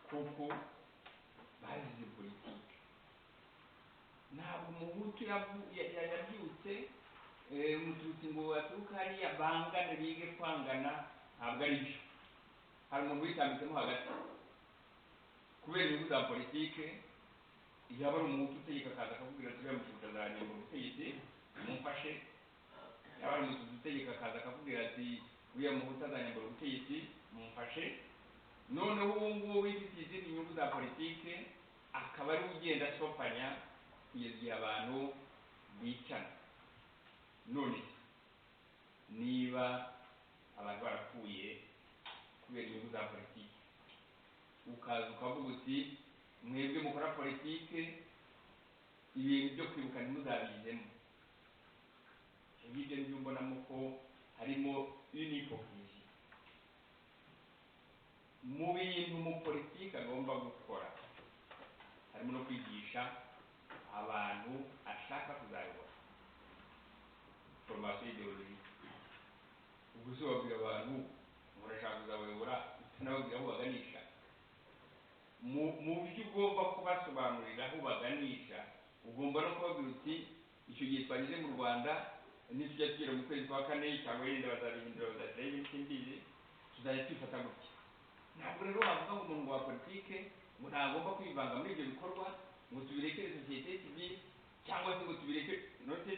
kuko bazize politiki. Nta ntabwo umuhutu yabyutse umututsi ngo aturuka hariya bangane bige kwangana, ntabwo ari byo. hari umuntu witambitsemo hagati kubera inyungu za politike. yaba ari umuhutu utegeka akaza akakubwira ati uriya mututsi azanyura ubutegetsi mumfashe, yaba ari umututsi utegeka akaza akakubwira ati uriya muhutu azanyura ubutegetsi mumfashe. noneho uwo nguwo wifitiye izindi nyungu za politike akaba ari ugenda asopanya kugeza igihe abantu bicana. none niba abantu barapfuye kubera inyungu za politike, ukaza ukavuga uti mwebwe mukora politike ibintu byo kwibuka ntimuzabigizemo, ngibyo nibyo mbonamo ko harimo unipokirizi mu bintu umupolitike agomba gukora. harimo no kwigisha abantu ashaka kuzayobora, formation ideologique. ubwo se wabwira abantu murashaka kuzabayobora utanababwira aho baganisha. mu byo ugomba kubasobanurira aho baganisha, ugomba no kubabwira uti icyo gihe twageze mu Rwanda nitujya tugera mu kwezi kwa kane cyangwa yenda bazabihindura bazashyiraho ibindi simbizi, tuzajya twifata gutya. ntabwo rero wavuga ngo umuntu wa politike ngo ntagomba kwivanga muri ibyo bikorwa, ngo tubirekere sosiyete sivile cyangwa se ngo tubireke note.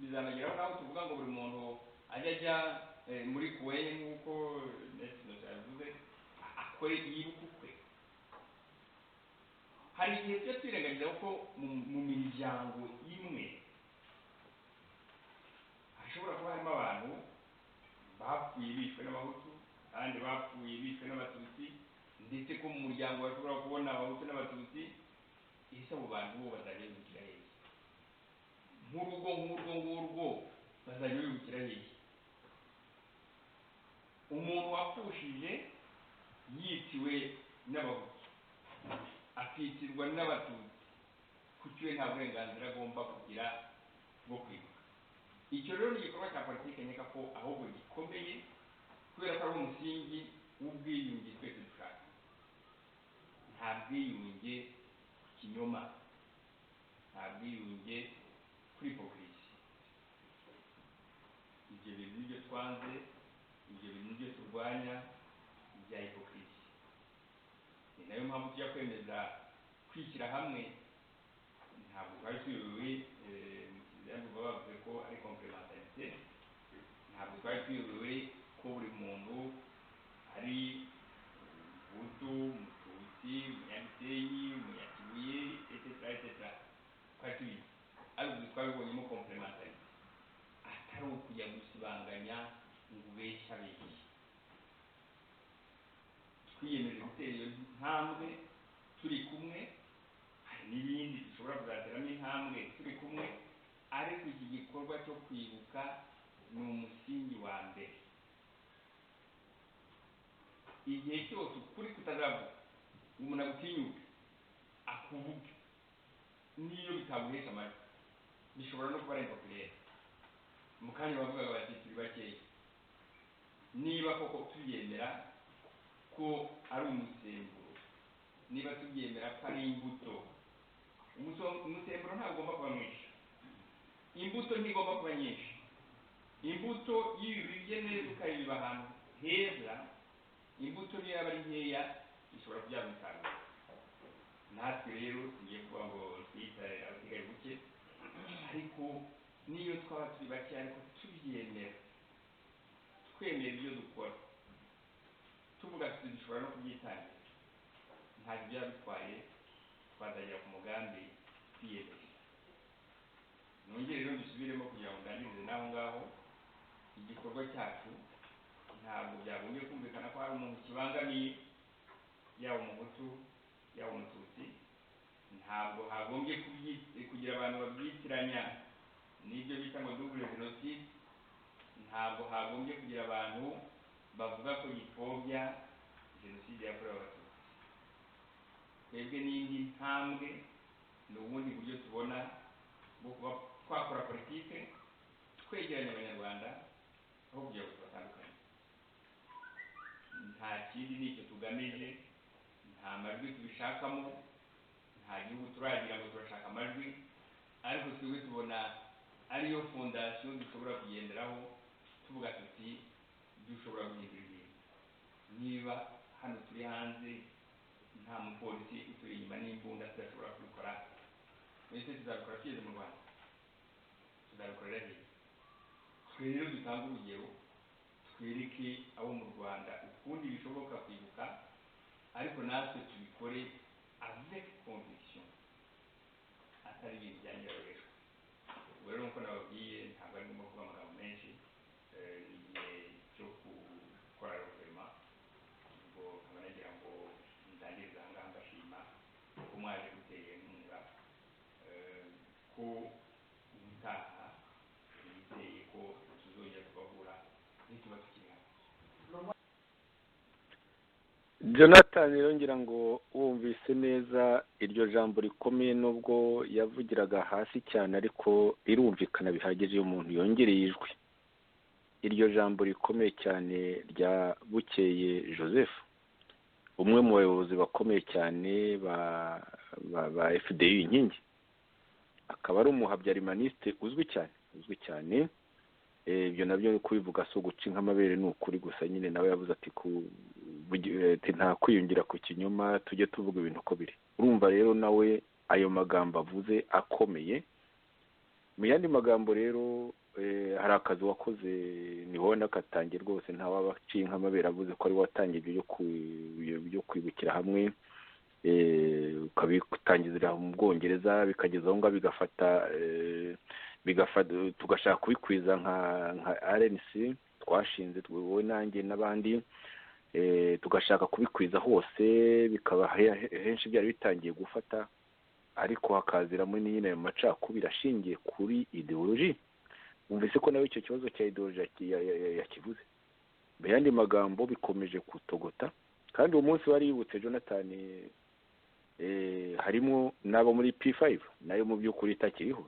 bizanageraho naho tuvuga ngo buri muntu ajya muri kuweye nk'uko Nesinosa yavuze akore yibuka ukwe. hari igihe tujya twirengagiza ko mu miryango imwe hashobora kuba harimo abantu bapfuye bishwe n'abahutu, abandi bapfuye bishwe n'abatutsi, ndetse ko mu muryango bashobora kubona abahutu n'abatutsi. ese abo bantu bo bazajya bibukira hehe? nk'urugo ngurwo bazajya bibukira hehe? umuntu wapfushije yiciwe n'abahutu akitirwa n'abatutsi, kuki we nta burenganzira agomba kugira bwo kwibuka? icyo rero ni igikorwa cya politike nkeka ko ahubwo gikomeye, kubera ko ari umusingi w'ubwiyunge twese dushaka. nta bwiyunge kinyoma, nta bwiyunge kuri hipokirisi. ibyo bintu nibyo twanze, ibyo bintu nibyo turwanya, ibya hipokirisi. ni nayo mpamvu tujya kwemeza kwishyira hamwe. ntabwo twari tuyobewe mu kizamini bavuze ko ari complementarité. ntabwo twari tuyobewe ko buri muntu ari umuhutu, umututsi, umunyagisenyi, umunyakibuye etc. twari tubizi, ariko twabibonyemo complementarité, atari ukujya gusibanganya ngo ubeshye. twiyemeje gutera iyo ntambwe turi kumwe. hari n'ibindi dushobora kuzateramo intambwe turi kumwe, ariko iki gikorwa cyo kwibuka ni umusingi wa mbere. igihe cyose ukuri kutazavuga, umuntu agutinyuke akuvuge, niyo bitaguhesha amajwi, bishobora no kuba ari impopulaire. mu kanya bavugaga bati turi bakeya. niba koko tubyemera ko ari umusemburo, niba tubyemera ko ari imbuto, umusemburo ntabwo ugomba kuba mwinshi, imbuto ntigomba kuba nyinshi. imbuto iyo ubibye neza ukayibiba ahantu heza, imbuto niyo yaba ari nkeya ishobora kubyara umusaruro. natwe rero tugiye kuvuga ngo twitare abasigaye buke, ariko niyo twaba turi bake ariko tubyemera, twemera ibyo dukora, tuvuga tuti dushobora no kubyitangira, ntabwo byaba bitwaye, twazagera ku mugambi twiyemeje. nongere rero dusubiremo kugira ngo ndangirize n'aho ngaho. igikorwa cyacu ntabwo byagombye kumvikana ko hari umuntu kibangamiye, yaba umuhutu yaba umututsi. ntabwo hagombye kugira abantu babyitiranya n'ibyo bita ngo double génocide. ntabwo hagombye kugira abantu bavuga ko gipfobya jenoside yakorewe abatutsi. twebwe n'indi ntambwe, ni ubundi buryo tubona bwo kuba twakora politike twegeranya abanyarwanda aho kugira ngo tubatandukanye. nta kindi nicyo tugamije, nta majwi tubishakamo, nta gihugu turagira ngo turashaka amajwi. ariko twebwe tubona ariyo fondasiyo dushobora kugenderaho tuvuga tuti dushobora guhindura ibintu niba hano turi hanze nta mupolisi uturi inyuma n'imbunda tudashobora kubikora mwese tuzabikora tugeze mu Rwanda tuzabikorera hehe twe rero dutanga urugero twereke abo mu Rwanda ukundi bishoboka kwibuka ariko natwe tubikore avec conviction atari ibintu byanyorohejwe ubwo rero nk'uko nababwiye ntabwo ari ngombwa kuvuga amagambo menshi igihe cyo gukora guverinoma ubwo nkaba nagira ngo ndangirize aha ngaha mbashima ko mwaje gutera inkunga ko ubutaha yizeye ko tuzongera kubahura nituba tukiri hamwe. Jonathan rero ngira ngo wumvise neza iryo jambo rikomeye nubwo yavugiraga hasi cyane ariko rirumvikana bihagije iyo umuntu yongereye ijwi. Iryo jambo rikomeye cyane rya Bukeye Joseph umwe mu bayobozi bakomeye cyane ba FDU inkingi akaba ari umuhabyarimanisti uzwi cyane ibyo nabyo kubivuga so guca nk'amabere ni ukuri gusa nyine nawe yavuze ati nta kwiyungira ku kinyoma tujye tuvuga ibintu uko biri. Urumva rero nawe ayo magambo avuze akomeye. Mu yandi magambo rero hari akazi wakoze ni wowe nakatangiye rwose ntawaba aciye nk'amabere avuze ko ari watangiye ibyo byo kwibukira hamwe ukabitangizira mu Bwongereza bikageza aho ngaho bigafata tugashaka kubikwiza nka RNC twashinze wowe nanjye n'abandi tugashaka kubikwiza hose bikaba henshi byari bitangiye gufata ariko hakaziramo nyine ayo macakubiri ashingiye kuri ideology. Umvise ko nawe icyo kibazo cya ideology yakivuze mu yandi magambo bikomeje kutogota kandi uwo munsi wari yibutse Jonathan harimo n'abo muri P5 nayo mu by'ukuri itakiriho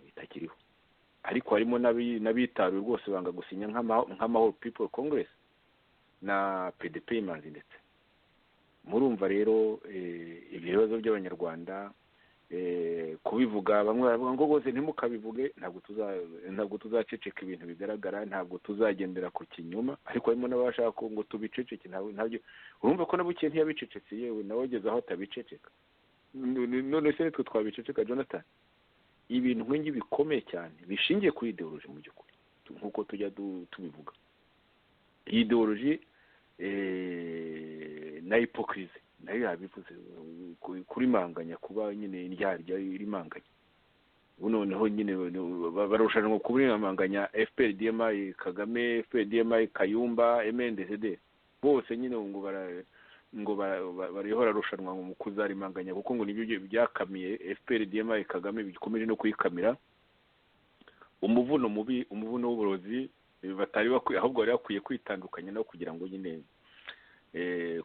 ariko harimo n'abitaruye rwose banga gusinya nk'amahoro People Congress na PDP imanzi ndetse murumva rero ibibazo by'abanyarwanda kubivuga bamwe bavuga ngo rwose ntimukabivuge ntabwo tuzaceceka ibintu bigaragara ntabwo tuzagendera ku kinyoma ariko harimo n'abashaka ngo tubiceceke ntabyo urumva ko nabuke ntiyabicecetse yewe nawe wageze aho atabiceceka none se nitwe twabiceceka Jonathan ibintu nk'ingi bikomeye cyane bishingiye kuri ideology mu by'ukuri nk'uko tujya tubivuga ideology na hypocrisy nayo yabivuze kuri manganya kuba nyine indyarya irimanganya noneho nyine barushanwa kuburimanganya FPRDMI Kagame FPRDMI Kayumba MNDCD bose nyine ngo barihora rushanwa mu kuzarimanganya kuko ngo nibyo byakamiye FPRDMI Kagame bikomeje no kuyikamira umuvuno mubi umuvuno w'uburozi batari bakwiye ahubwo bari bakwiye kwitandukanya no kugira ngo nyine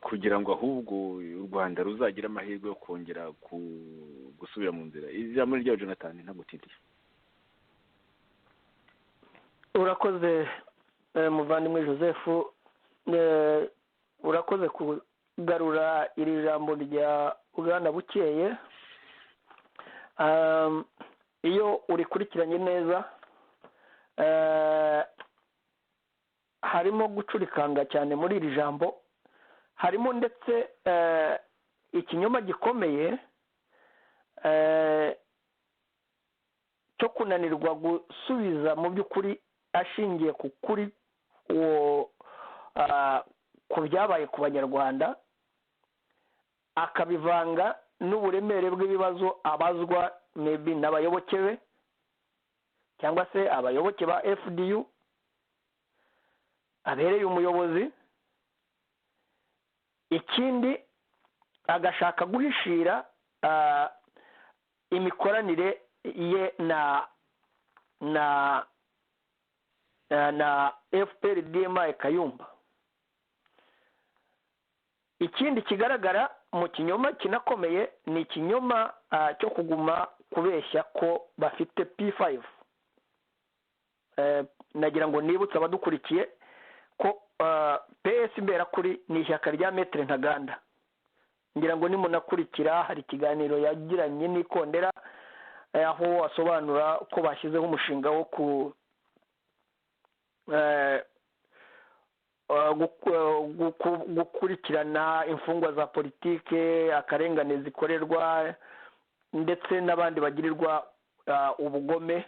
kugira ngo ahubwo u Rwanda ruzagira amahirwe yo kongera gusubira mu nzira. Ijambo rya Jonathan ntabwo tindiye. Urakoze muvandimwe Joseph urakoze kugarura iri jambo rya Bwana Bukeye iyo urikurikiranye neza harimo gucurikanga cyane muri iri jambo harimo ndetse ikinyoma gikomeye cyo kunanirwa gusubiza mu by'ukuri ashingiye ku kuri ku byabaye ku banyarwanda akabivanga n'uburemere bw'ibibazo abazwa maybe n'abayoboke be cyangwa se abayoboke ba FDU abereye umuyobozi. Ikindi agashaka guhishira imikoranire ye na FPRDMI Kayumba. Ikindi kigaragara mu kinyoma kinakomeye ni ikinyoma cyo kuguma kubeshya ko bafite P5. Nagira ngo nibutse abadukurikiye ko PS Imberakuri ni ishyaka rya Maître Ntaganda. Ngira ngo nimunakurikira hari ikiganiro yagiranye n'Ikondera aho asobanura ko bashyizeho umushinga wo gukurikirana imfungwa za politike, akarengane zikorerwa ndetse n'abandi bagirirwa ubugome,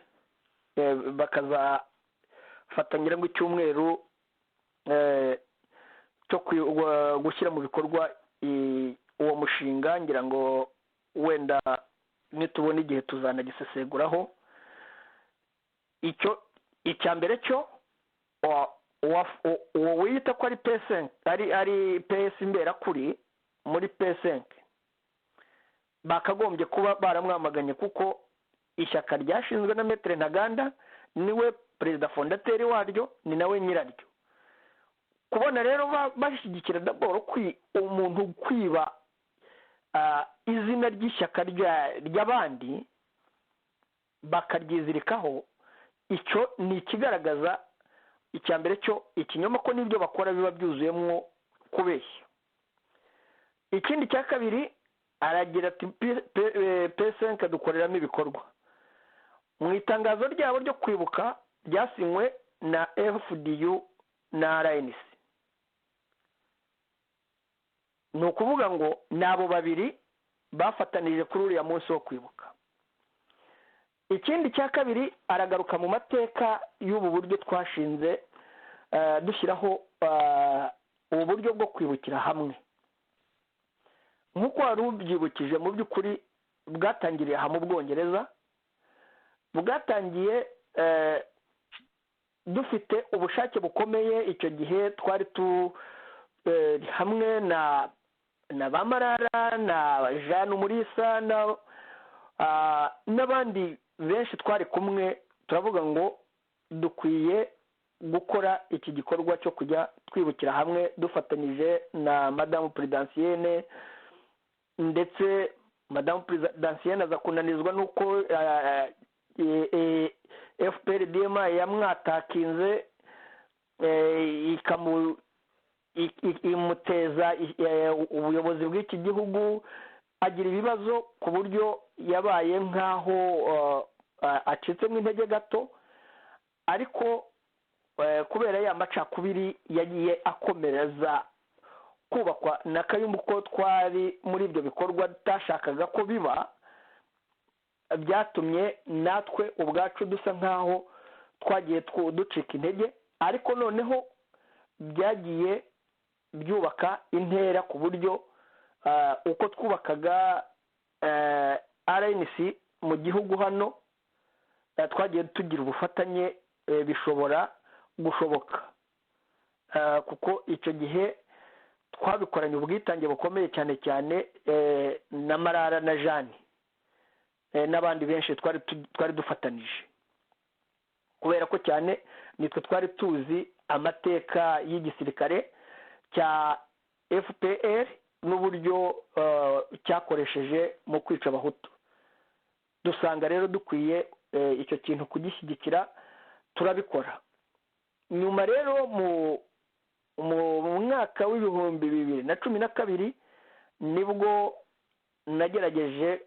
bakazafatanyira ngo icyumweru cyo gushyira mu bikorwa uwo mushinga. ngira ngo wenda nitubona igihe tuzanagiseseguraho. icya mbere cyo uwo wiyita ko ari P5 ari PS imberakuri muri P5 bakagombye kuba baramwamaganye, kuko ishyaka ryashinzwe na Maître Ntaganda niwe perezida fondateri waryo, ni nawe nyiraryo. kubona rero bashyigikira d'abord umuntu kwiba izina ry'ishyaka ry'abandi bakaryizirikaho, icyo ni ikigaragaza icya mbere cyo ikinyoma, ko n'ibyo bakora biba byuzuyemo kubeshya. ikindi cya kabiri aragira ati P5 dukoreramo ibikorwa. mu itangazo ryabo ryo kwibuka ryasinywe na FDU na RNC, ni ukuvuga ngo n'abo babiri bafatanije kuri uriya munsi wo kwibuka. ikindi cya kabiri aragaruka mu mateka y'ubu buryo twashinze dushyiraho ubu buryo bwo kwibukira hamwe. nk'uko wari ubyibukije, mu by'ukuri bwatangiriye aha mu Bwongereza, bwatangiye dufite ubushake bukomeye. icyo gihe twari hamwe na ba Marara na Jean Umulisa n'abandi benshi twari kumwe, turavuga ngo dukwiye gukora iki gikorwa cyo kujya twibukira hamwe dufatanyije na Madame Présidentienne, ndetse Madame Présidentienne aza kunanizwa n'uko FPR-DMA yamwatakinze imuteza ubuyobozi bw'iki gihugu, agira ibibazo ku buryo yabaye nk'aho acitsemo intege gato. ariko kubera ya macakubiri yagiye akomereza kubakwa na Kayumba, ko twari muri ibyo bikorwa tutashakaga ko biba, byatumye natwe ubwacu dusa nk'aho twagiye ducika intege. ariko noneho byagiye byubaka intera ku buryo uko twubakaga RNC mu gihugu hano, twagiye tugira ubufatanye bishobora gushoboka, kuko icyo gihe twabikoranye ubwitange bukomeye cyane cyane na Marara na Jeanne n'abandi benshi twari dufatanije, kubera ko cyane nitwe twari tuzi amateka y'igisirikare cya FPR n'uburyo cyakoresheje mu kwica abahutu. dusanga rero dukwiye icyo kintu kugishyigikira, turabikora. nyuma rero mu mwaka w'ibihumbi 2012 nibwo nagerageje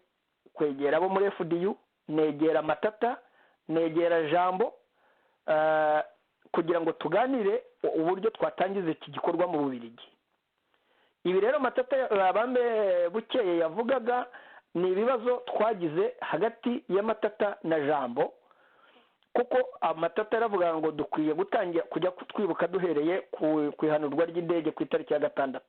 kwegera abo muri FDU, negera Matata, negera Jambo, kugira ngo tuganire uburyo twatangiza iki gikorwa mu Bubiligi. ibi rero Matata Bambe Bukeye yavugaga ni ibibazo twagize hagati ya Matata na Jambo, kuko Matata aravuga ngo dukwiye gutangira kujya twibuka duhereye ku ihanurwa ry'indege ku itariki ya 6.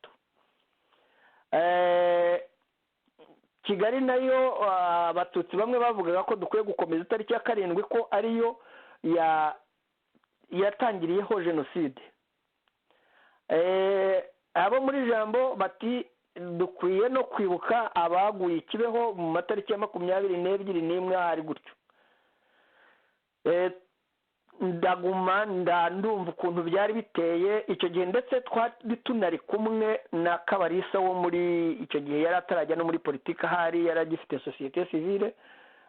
Kigali nayo abatutsi bamwe bavugaga ko dukwiye gukomeza itariki ya 7 ko ariyo yatangiriyeho jenoside. Abo muri Jambo bati dukwiye no kwibuka abaguye Kibeho mu matariki ya 22 hari gutyo. Ndaguma ndumva ukuntu byari biteye icyo gihe, ndetse twari tunari kumwe na Kabarisa wo muri icyo gihe yari atarajya no muri politika, hari yaragifite societe civile,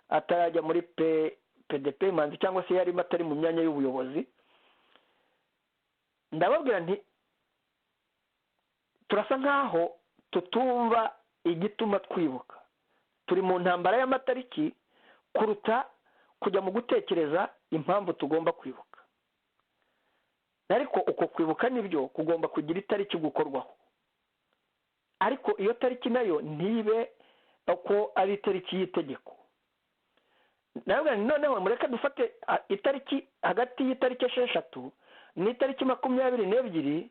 atarajya muri PDP manzi, cyangwa se yari matari mu myanya y'ubuyobozi. Ndababwira nti turasa nkaho tutumva igituma twibuka, turi mu ntambara y'amatariki kuruta kujya mu gutekereza impamvu tugomba kwibuka. Ariko uko kwibuka nibyo kugomba kugira itariki gukorwaho, ariko iyo tariki nayo ntibe uko ari itariki y'itegeko. Noneho mureka dufate itariki hagati y'itariki 6 n'itariki 22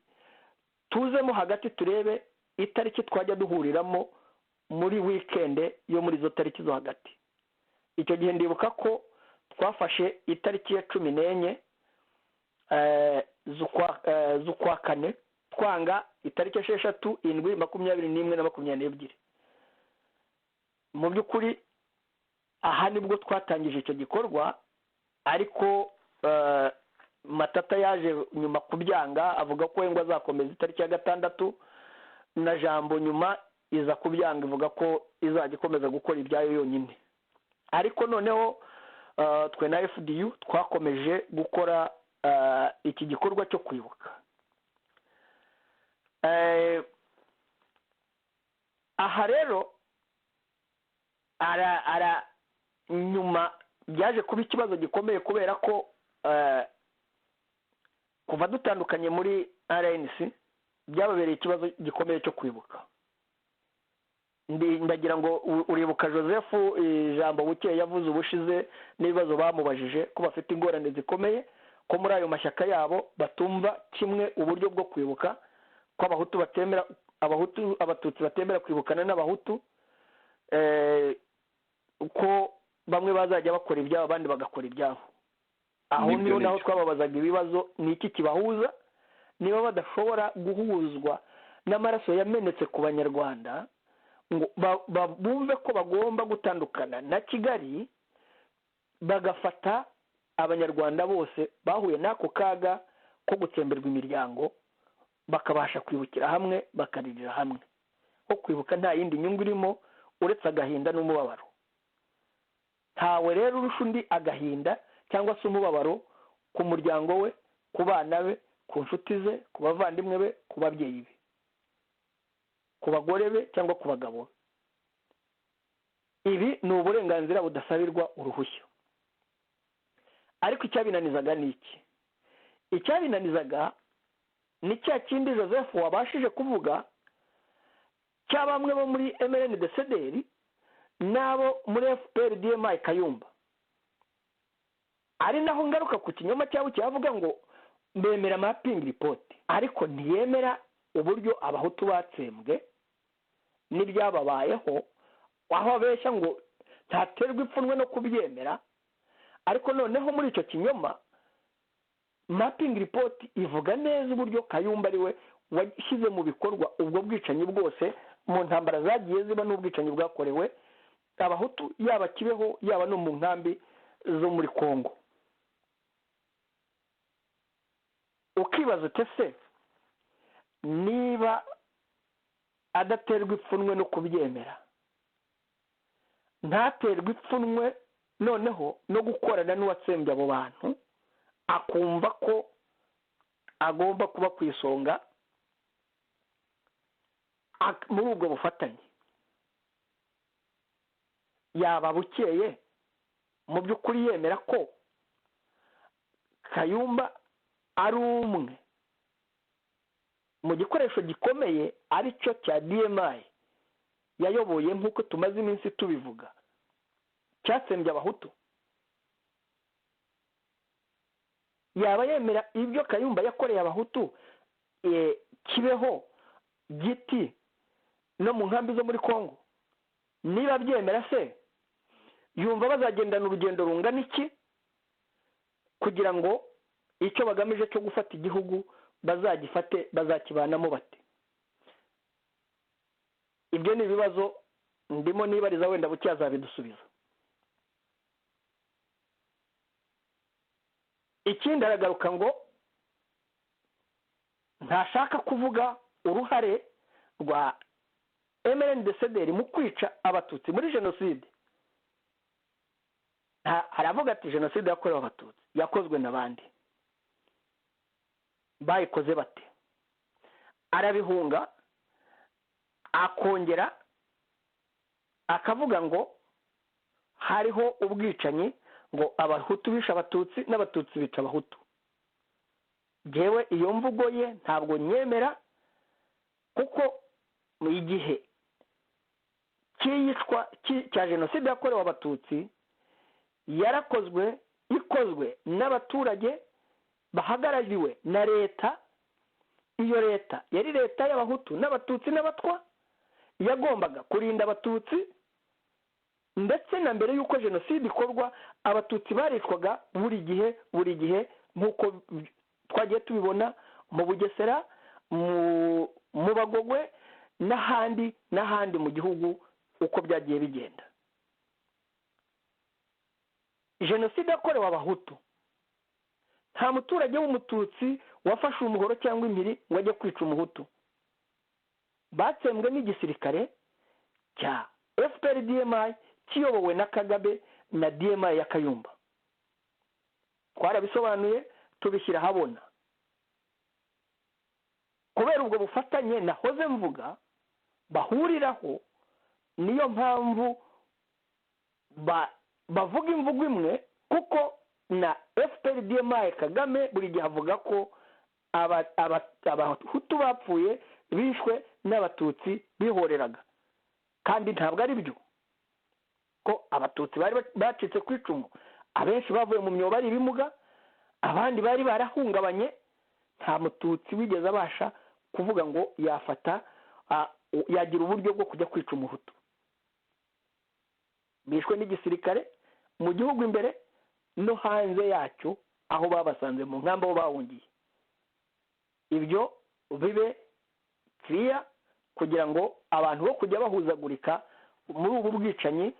tuzemo hagati turebe itariki twajya duhuriramo muri weekend yo muri zo tariki zo hagati. Icyo gihe ndibuka ko twafashe itariki ya 14 z'ukwa kane twanga itariki 6, 7, 21 na 22. Mu by'ukuri aha nibwo twatangije icyo gikorwa, ariko Matata yaje nyuma kubyanga, avuga ko ngo azakomeza itariki ya 6, na Jambo nyuma iza kubyanga ivuga ko izajya ikomeza gukora ibyayo yonyine. Ariko noneho twe na FDU twakomeje gukora iki gikorwa cyo kwibuka. Aha rero nyuma byaje kuba ikibazo gikomeye, kubera ko kuva dutandukanye muri RNC byababereye ikibazo gikomeye cyo kwibuka. Ndagira ngo uribuka Joseph ijambo buke yavuze ubushize n'ibibazo bamubajije ko bafite ingorane zikomeye, ko muri ayo mashyaka yabo batumva kimwe uburyo bwo kwibuka, ko abahutu batemera abatutsi batemera kwibukana n'abahutu, ko bamwe bazajya bakora ibyabo abandi bagakora ibyabo. Aho niho naho twababazaga ibibazo, ni iki kibahuza, niba badashobora guhuzwa n'amaraso yamenetse ku banyarwanda ngo bumve ko bagomba gutandukana na Kigali, bagafata abanyarwanda bose bahuye n'ako kaga ko gutsemberwa imiryango, bakabasha kwibukira hamwe, bakaririra hamwe. Ko kwibuka nta yindi nyungu irimo uretse agahinda n'umubabaro. Ntawe rero urusha undi agahinda cyangwa se umubabaro ku muryango we, ku bana be, ku nshuti ze, ku bavandimwe be, ku babyeyi be, ku bagore be cyangwa ku bagabo. Ibi ni uburenganzira budasabirwa uruhushya. Ariko icyabinanizaga ni iki? Icyabinanizaga ni cya kindi Joseph wabashije kuvuga cya bamwe bo muri MRND-CDR n'abo muri FPR-DMI Kayumba. Ari naho ngaruka ku kinyoma cyabo cyavuga ngo mbemera mapping report, ariko ntiyemera uburyo abahutu batsembwe n'ibyababayeho, aho abeshya ngo ntaterwa ipfunwe no kubyemera. Ariko noneho muri icyo kinyoma mapping report ivuga neza uburyo Kayumba ari we washyize mu bikorwa ubwo bwicanyi bwose mu ntambara zagiye ziba n'ubwicanyi bwakorewe abahutu, yaba Kibeho yaba no mu nkambi zo muri Kongo. Ukibaza utese niba adaterwa ipfunwe no kubyemera, ntaterwa ipfunwe noneho no gukorana n'uwatsembye abo bantu, akumva ko agomba kuba ku isonga muri ubwo bufatanye, yaba bukeye mu by'ukuri yemera ko Kayumba ari umwe mu gikoresho gikomeye ari cyo cya DMI yayoboye, nk'uko tumaze iminsi tubivuga, cyatsembye abahutu? Yaba yemera ibyo Kayumba yakoreye abahutu Kibeho, Giti no mu nkambi zo muri Kongo? Niba byemera se, yumva bazagendana urugendo rungana iki kugira ngo icyo bagamije cyo gufata igihugu bazagifate, bazakibanamo bate? Ibyo ni ibibazo ndimo nibariza, wenda buke azabidusubiza. Ikindi aragaruka ngo ntashaka kuvuga uruhare rwa MRND-CDR mu kwica abatutsi muri jenoside. Haravuga ati jenoside yakorewe abatutsi yakozwe n'abandi, bayikoze bate? Arabihunga, akongera akavuga ngo hariho ubwicanyi ngo abahutu bishe abatutsi n'abatutsi bica abahutu. Jewe iyo mvugo ye ntabwo nyemera, kuko mu gihe cy'iyicwa cya jenoside yakorewe abatutsi ikozwe n'abaturage bahagarariwe na leta. Iyo leta yari leta y'abahutu n'abatutsi n'abatwa, yagombaga kurinda abatutsi, ndetse na mbere y'uko jenoside ikorwa abatutsi baricwaga buri gihe nk'uko twagiye tubibona mu Bugesera, mu Bagogwe n'ahandi mu gihugu uko byagiye bigenda. Jenoside yakorewe abahutu, nta muturage w'umututsi wafashe umuhoro cyangwa impiri ngo ajye kwica umuhutu. Batsembwe n'igisirikare cya FPR-DMI kiyobowe na Kagame na DMI ya Kayumba. Twarabisobanuye tubishyira habona. Kubera ubwo bufatanye nahoze mvuga bahuriraho, niyo mpamvu bavuga imvugo imwe, kuko na FPR-DMI Kagame buri gihe avuga ko abahutu bapfuye bishwe n'abatutsi bihoreraga, kandi ntabwo ari byo, ko abatutsi bari bacitse ku icumu, abenshi bavuye mu myobo ari ibimuga, abandi bari barahungabanye. Nta mututsi wigeze abasha kuvuga ngo yagira uburyo bwo kujya kwica umuhutu. Bishwe n'igisirikare mu gihugu imbere no hanze yacyo, aho babasanze mu nkambi aho bahungiye. Ibyo bibe clear kugira ngo abantu bo kujya bahuzagurika muri ubu bwicanyi,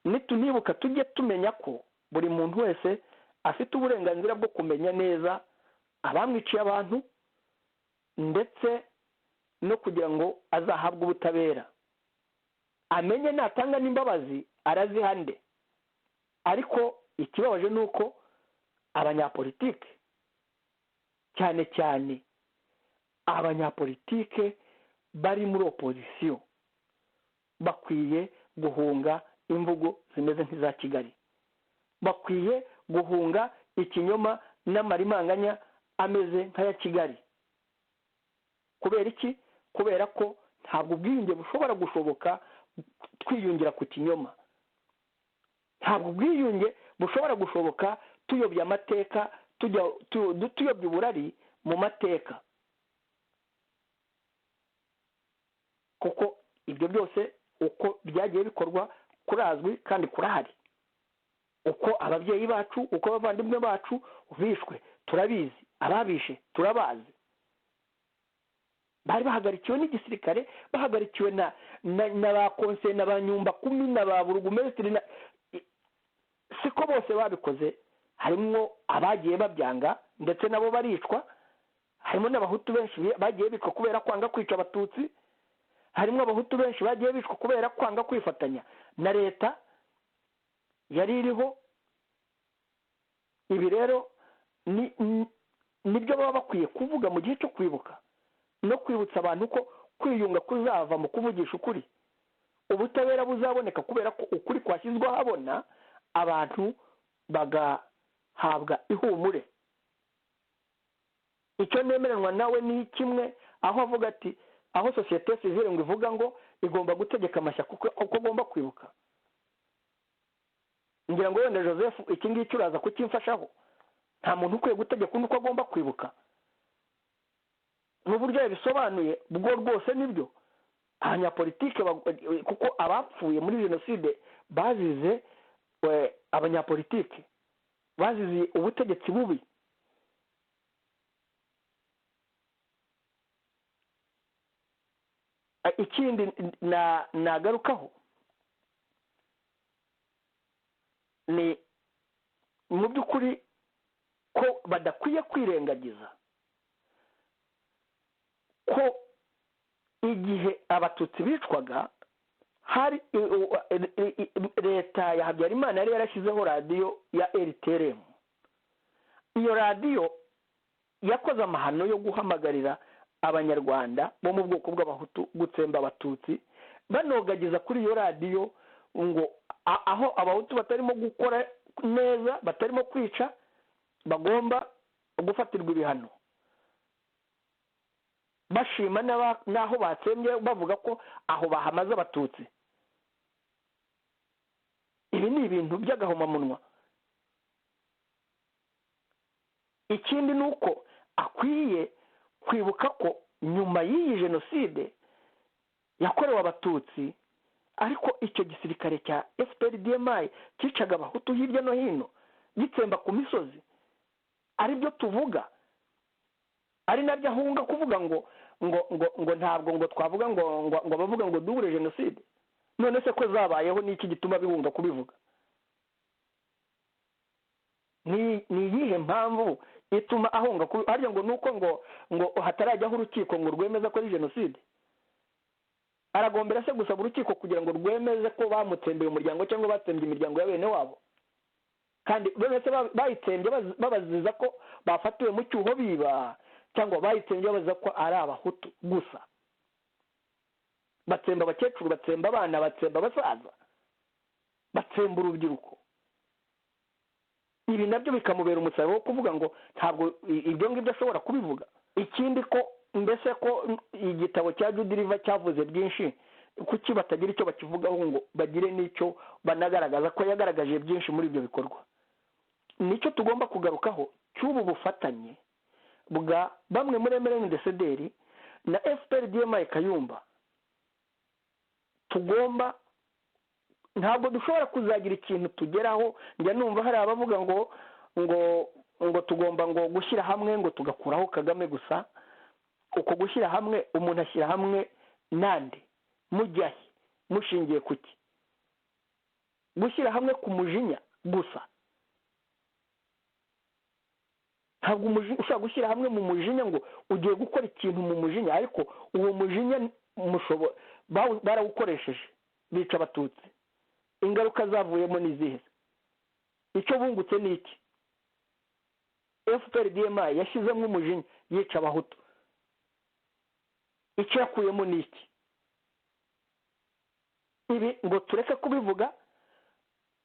nitunibuka tujye tumenya ko buri muntu wese afite uburenganzira bwo kumenya neza abamwiciye abantu, ndetse no kugira ngo azahabwe ubutabera. Amenye natanga n'imbabazi arazihande. Ariko ikibabaje ni uko abanyapolitike, cyane cyane abanyapolitike bari muri opozisiyo, bakwiye guhunga imvugo zimeze nk'iza Kigali. Bakwiye guhunga ikinyoma n'amarimanganya ameze nk'aya Kigali. Kubera iki? Kubera ko ntabwo ubwiyunge bushobora gushoboka twiyungira ku kinyoma. Ntabwo ubwiyunge bushobora gushoboka tuyobya amateka, tuyobya uburari mu mateka, kuko ibyo byose uko byagiye bikorwa kurazwi kandi kurahari. Uko ababyeyi bacu, uko abavandimwe bacu bishwe turabizi, ababishe turabazi. Bari bahagarikiwe n'igisirikare, bahagarikiwe na ba konseye na ba nyumba kumi na ba burugumesitiri. Siko bose babikoze, harimo abagiye babyanga ndetse nabo baricwa. Harimo n'abahutu benshi bagiye bicwa kubera kwanga kwica abatutsi. Harimo abahutu benshi bagiye bicwa kubera kwanga kwifatanya na leta yari iriho. Ibi rero nibyo baba bakwiye kuvuga mu gihe cyo kwibuka no kwibutsa abantu ko kwiyunga kuzava mu kuvugisha ukuri. Ubutabera buzaboneka kubera ko ukuri kwashyizwe ahabona, abantu bagahabwa ihumure. Icyo nemeranwa nawe ni kimwe, aho avuga ati aho sosiyete sivile ngo ivuga ngo igomba gutegeka amashyaka uko agomba kwibuka. Ngira ngo wenda Joseph iki ngiki uraza kukimfashaho. Nta muntu ukwiye gutegeka uko agomba kwibuka. N'uburyo yabisobanuye bwo rwose nibyo. Abanyapolitike kuko abapfuye muri jenoside bazize abanyapolitike, bazize ubutegetsi bubi. Ikindi nagarukaho ni mu by'ukuri ko badakwiye kwirengagiza ko igihe abatutsi bicwaga hari leta ya Habyarimana yari yarashyizeho radiyo ya RTRM. Iyo radiyo yakoze amahano yo guhamagarira abanyarwanda bo mu bwoko bw'abahutu gutsemba abatutsi, banogagiza kuri iyo radiyo ngo aho abahutu batarimo gukora neza, batarimo kwica, bagomba gufatirwa ibihano, bashima n'aho batsembye bavuga ko aho bahamaze abatutsi. ibi ni ibintu by'agahomamunwa. ikindi ni uko akwiye kwibuka ko nyuma y'iyi jenoside yakorewe abatutsi, ariko icyo gisirikare cya FPR-DMI cyicaga abahutu hirya no hino, gitsemba ku misozi, ari byo tuvuga, ari nabyo ahunga kuvuga ngo ntabwo ngo twavuga ngo bavuga ngo double jenoside. none se ko zabayeho n'iki gituma bihunga kubivuga? ni iyihe mpamvu ituma ahunga harya ngo nuko ngo hatarajyaho urukiko ngo rwemeza ko ari jenoside? aragombera se gusaba urukiko kugira ngo rwemeze ko bamutsembeye umuryango cyangwa batsembye imiryango ya bene wabo? kandi bene se bayitsembye babaziza ko bafatiwe mu cyuho biba, cyangwa bayitsembye babaziza ko ari abahutu gusa? batsemba abakecuru, batsemba abana, batsemba abasaza, batsemba urubyiruko. ibi nabyo bikamubera umusaruro wo kuvuga ngo ntabwo ibyo ngibyo ashobora kubivuga. ikindi ko mbese ko igitabo cya Jude River cyavuze byinshi, kuki batagira icyo bakivugaho ngo bagire n'icyo banagaragaza ko yagaragaje byinshi muri ibyo bikorwa? nicyo tugomba kugarukaho, cy'ubu bufatanye bwa bamwe muri MRND-CDR na FPR-DMI Kayumba. ntabwo dushobora kuzagira ikintu tugeraho. njya numva hari abavuga ngo tugomba ngo gushyira hamwe ngo tugakuraho Kagame gusa. uko gushyira hamwe, umuntu ashyira hamwe nande? mujyahe? mushingiye kuki? gushyira hamwe ku mujinya gusa? ntabwo ushobora gushyira hamwe mu mujinya ngo ugiye gukora ikintu mu mujinya, ariko uwo mujinya barawukoresheje bica abatutsi. ingaruka zavuyemo ni izihe? icyo bungutse ni iki? FPR-DMI yashyizemo umujinya yica abahutu. icyo yakuyemo ni iki? ibi ngo tureke kubivuga,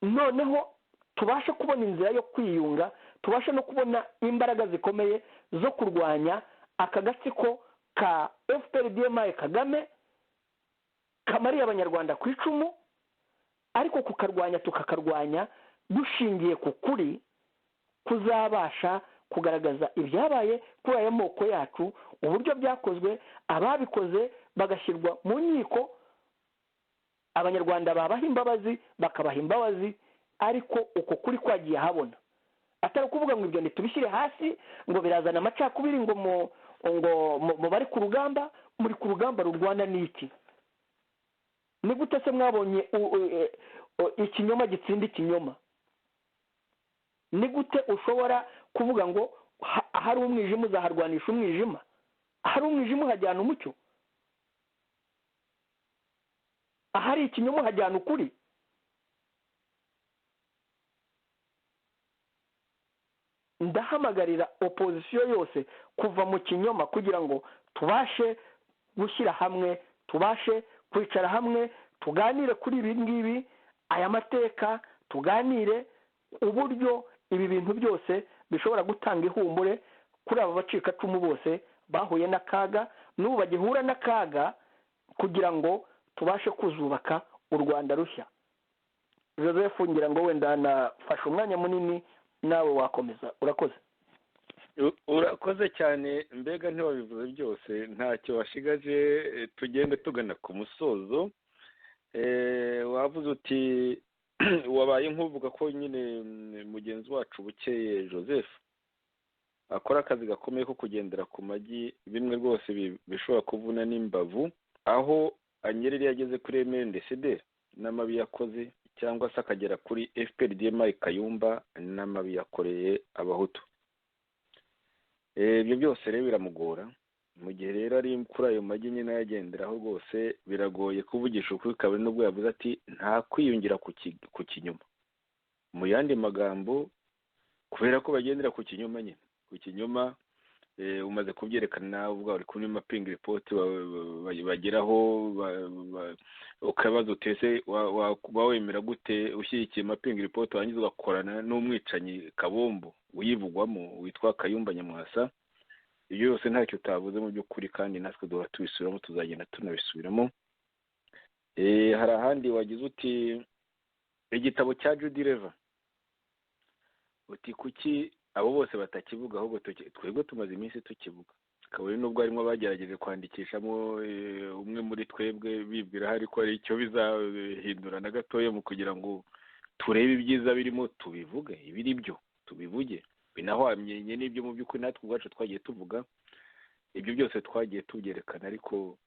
noneho tubashe kubona inzira yo kwiyunga, tubashe no kubona imbaraga zikomeye zo kurwanya aka gatsiko ka FPR-DMI Kagame kamariye abanyarwanda ku icumu, ariko kukarwanya tukakarwanya dushingiye ku kuri kuzabasha kugaragaza ibyabaye kuri aya moko yacu, uburyo byakozwe, ababikoze bagashyirwa mu nkiko, abanyarwanda babaha imbabazi bakabaha imbabazi, ariko uko kuri kwagiye habona. atari ukuvuga ngo ibyo ntitubishyire hasi ngo birazana amacakubiri ngo mu bari ku rugamba. muri ku rugamba rurwana n'iki? ni gute se mwabonye ikinyoma gitsinda ikinyoma? ni gute ushobora kuvuga ngo ahari umwijima uzaharwanisha umwijima? ahari umwijima uhajyana umucyo? ahari ikinyoma uhajyana ukuri? ndahamagarira opozisiyo yose kuva mu kinyoma kugira ngo tubashe gushyira hamwe, tubashe kwicara hamwe, tuganire kuri ibi ngibi, aya mateka, tuganire uburyo ibi bintu byose bishobora gutanga ihumure kuri aba bacikacumu bose bahuye n'akaga n'ubu bagihura n'akaga, kugira ngo tubashe kuzubaka u Rwanda rushya. Joseph, ngira ngo wenda nafashe umwanya munini, nawe wakomeza. urakoze. urakoze cyane. mbega ntiwabivuze byose, ntacyo washigaje. tugende tugana ku musozo. wavuze uti wabaye nk'uvuga ko nyine mugenzi wacu Bukeye Joseph akora akazi gakomeye ko kugendera ku magi, bimwe rwose bishobora kuvuna n'imbavu, aho anyerera yageze kuri MRND-CDR n'amabi yakoze, cyangwa se akagera kuri FPR-DMI Kayumba n'amabi yakoreye abahutu. ibyo byose rero biramugora. mu gihe rero ari kuri ayo magi nyine yagenderaho, rwose biragoye kuvugisha ukuri, kabiri nubwo yavuze ati nta kwiyungira ku kinyoma. mu yandi magambo, kubera ko bagendera ku kinyoma nyine, ku kinyoma umaze kubyerekana ubwo uri kuri mapping report bageraho ukabaza utese waba wemera gute ushyigikiye mapping report wangiza ugakorana n'umwicanyi kabombo uyivugwamo witwa Kayumba Nyamwasa. Ibyo yose ntacyo utavuze mu by'ukuri kandi natwe duhora tubisubiramo, tuzagenda tunabisubiramo. Hari ahandi wagize uti igitabo cya Judy Lever uti kuki abo bose batakivuga ahubwo twebwe tumaze iminsi tukivuga, kabone nubwo harimo bagerageje kwandikishamo umwe muri twebwe bibwira hari ko ari icyo bizahindura na gatoya mu kugira ngo turebe ibyiza birimo tubivuge, ibiri byo tubivuge binahwamye n'ibyo mu by'ukuri natwe ubwacu twagiye tuvuga. Ibyo byose twagiye tubyerekana, ariko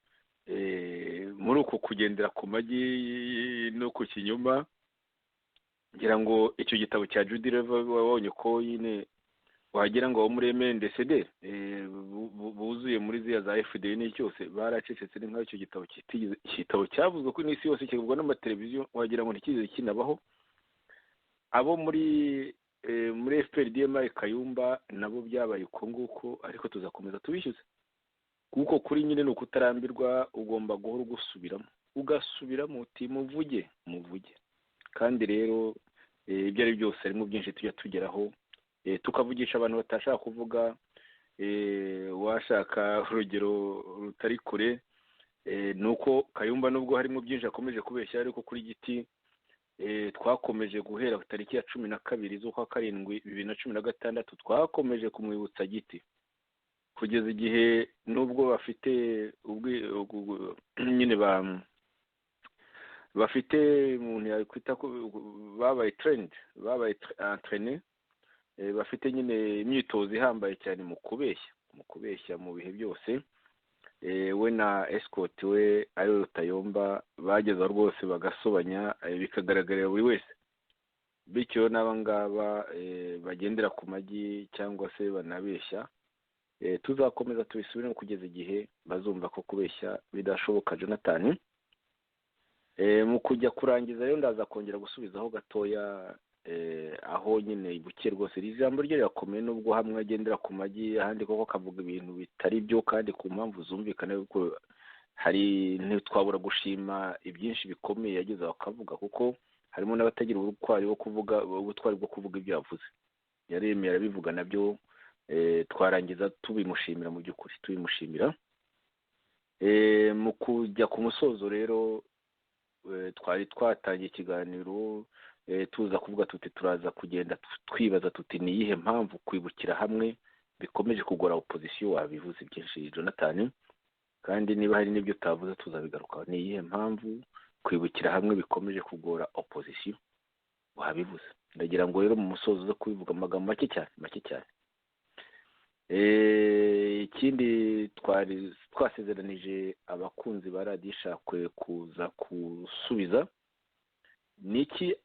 muri uko kugendera ku magi no ku kinyoma, ngira ngo icyo gitabo cya Judy Lever wabonye ko nyine wagira ngo abo muri MNDCD buzuye muri ziya za FDN cyose baracecetse. Ni nk'aho icyo gitabo cyavuzwe ko n'isi yose kivugwa n'amateleviziyo, wagira ngo ntikizere kinabaho. Abo muri FPRDM Kayumba nabo byabaye uko nguko, ariko tuzakomeza tubishyuze kuko kuri nyine ni ukutarambirwa, ugomba guhora ugasubiramo uti muvuge kandi rero ibyo ari byose harimo byinshi tujya tugeraho, tukavugisha abantu batashaka kuvuga. Washaka urugero rutari kure, ni uko Kayumba nubwo harimo byinshi akomeje kubeshya, ariko kuri Giti twakomeje guhera ku tariki ya 12 z'ukwa karindwi 2016 twakomeje kumwibutsa Giti kugeza igihe nubwo bafite nyine bafite umuntu yakwita ko babaye entraîné, bafite nyine imyitozo ihambaye cyane mu kubeshya mu bihe byose. We na escort we ari Rutayomba bageza rwose bagasobanya, bikagaragarira buri wese, bityo n'abangaba bagendera ku magi cyangwa se banabeshya. Tuzakomeza tubisubiremo kugeza igihe bazumva ko kubeshya bidashoboka. Jonathan, mu kujya kurangiza rero ndaza kongera gusubizaho gatoya aho nyine ibuke rwose iri jambo rye rirakomeye, nubwo hamwe agendera ku magi ahandi koko kavuga ibintu bitari byo kandi ku mpamvu zumvikana, kuko hari ntitwabura gushima ibyinshi bikomeye yagize bakavuga, kuko harimo n'abatagira ubutwari bwo kuvuga ibyo yavuze. Yaremeye arabivuga nabyo, twarangiza tubimushimira, mu by'ukuri tubimushimira. Mu kujya ku musozo rero twari twatangiye ikiganiro tuza kuvuga tuti turaza kugenda twibaza tuti ni iyihe mpamvu kwibukira hamwe bikomeje kugora opposition. Wabivuze byinshi Jonathan, kandi niba hari n'ibyo utavuze tuzabigarukaho. Ni iyihe mpamvu kwibukira hamwe bikomeje kugora opposition? Wabivuze. Ndagira ngo rero mu musozo zo kubivuga amagambo make cyane. Ikindi twasezeranije abakunzi ba radiyo ishakwe kuza kusubiza niki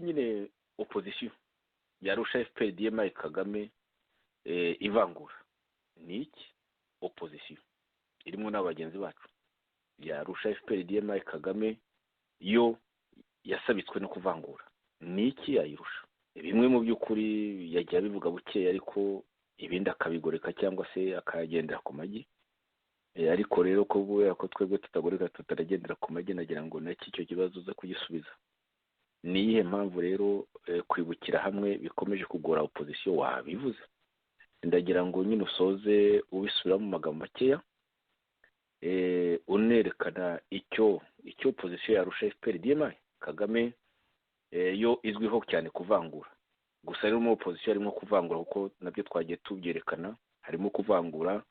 nyine opposition yarusha FPRDM Kagame ivangura. Niki opposition irimo n'abagenzi bacu yarusha FPRDM Kagame yo yasabitswe no kuvangura? Niki yayirusha? Bimwe mu by'ukuri yagiye abivuga buke, ariko ibindi akabigoreka cyangwa se akagendera ku magi. Ariko rero ko twebwe tutagoreka tutaragendera ku magi, nagira ngo naki icyo kibazo uza kugisubiza. Ni iyihe mpamvu rero kwibukira hamwe bikomeje kugora opposition? Wabivuze. Ndagira ngo nyine usoze ubisubira mu magambo makeya, unerekana icyo opposition yarusha FPRDM Kagame yo izwiho cyane kuvangura. Gusa rero mu opposition harimo kuvangura, kuko nabyo twagiye tubyerekana. Harimo kuvangura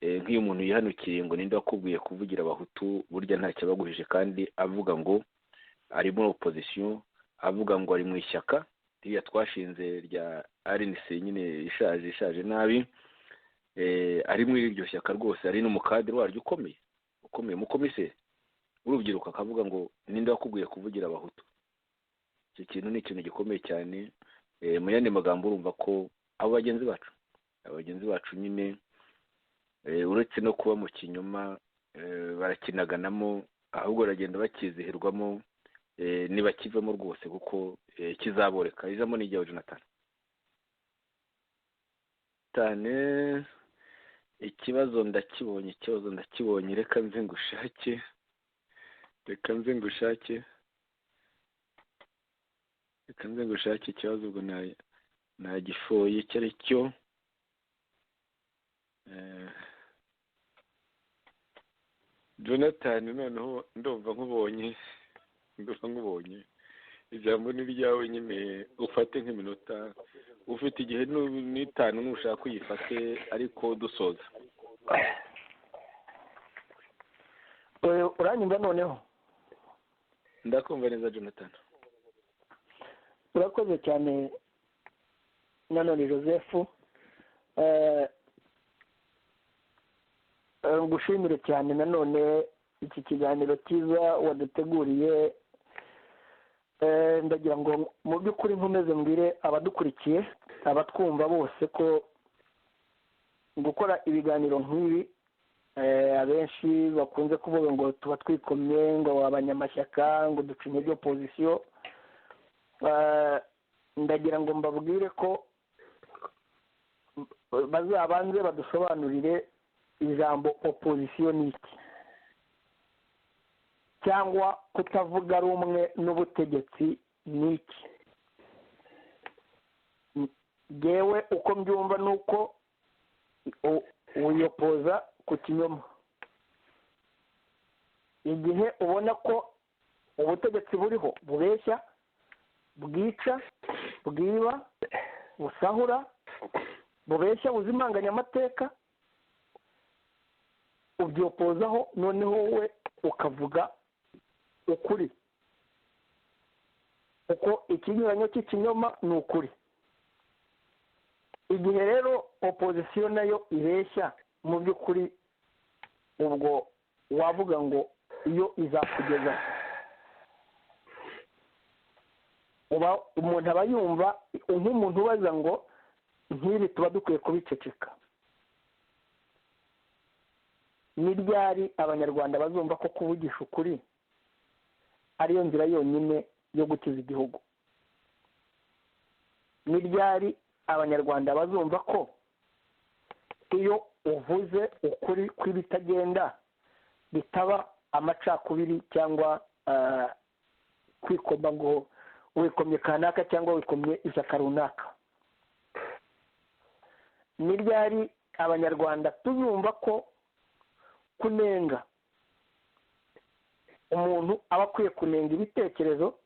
nk'iyo umuntu yihanukiriye ngo ninde wakubwiye kuvugira abahutu, burya ntacyo abaguhije, kandi avuga ngo ari muri opposition, avuga ngo ari mu ishyaka rya twashinze rya RNC nyine ishaje nabi, ari muri iryo shyaka rwose, ari n'umukadiri waryo ukomeye mukomiseri urubyiruko, akavuga ngo ninde wakubwiye kuvugira abahutu. Icyo kintu ni ikintu gikomeye cyane. Mu yandi magambo urumva ko abo bagenzi bacu nyine uretse no kuba mu kinyoma barakinaganamo, ahubwo baragenda bakizihirwamo ntibakivemo rwose kuko kizaboreka. ijambo ni iryawe Jonathan. cyane ikibazo ndakibonye reka nze ngushake ikibazo ubwo nagifoye icyo ari cyo. Jonathan noneho ndumva nkubonye ijambo ni ryawe nyine, ufate nk'iminota, ufite igihe n'itanu nushaka uyifate ariko dusoza. uranyumva noneho? Ndakumva neza Jonathan. urakoze cyane nanone Joseph, ngushimire cyane nanone iki kiganiro cyiza waduteguriye. Ndagira ngo mu by'ukuri nkomeze mbwire abadukurikiye, abatwumva bose, ko gukora ibiganiro nk'ibi abenshi bakunze kuvuga ngo tuba twikomye, ngo abanyamashyaka, ngo duca intege opozisiyo. Ndagira ngo mbabwire ko bazabanze badusobanurire ijambo opozisiyo ni iki, cyangwa kutavuga rumwe n'ubutegetsi ni iki. Yewe uko mbyumva ni uko wiyopoza ku kinyoma. Igihe ubona ko ubutegetsi buriho bubeshya, bwica, bwiba, busahura, bubeshya, buzimanganya amateka, ubyopozaho, noneho wowe ukavuga ukuri, uko ikinyuranyo cy'ikinyoma ni ukuri. Igihe rero opozisiyo nayo ibeshya, mu by'ukuri ubwo wavuga ngo iyo izakugeza, umuntu aba yumva nk'umuntu ubaza ngo nk'ibi tuba dukwiye kubiceceka. Ni ryari abanyarwanda bazumva ko kuvugisha ukuri ariyo nzira yonyine yo gukiza igihugu? Ni ryari abanyarwanda bazumva ko iyo uvuze ukuri kw'ibitagenda bitaba amacakubiri cyangwa kwikoma ngo wikomye kanaka cyangwa wikomye ishyaka runaka? Ni ryari abanyarwanda tuzumva ko kunenga umuntu aba akwiye kunenga ibitekerezo?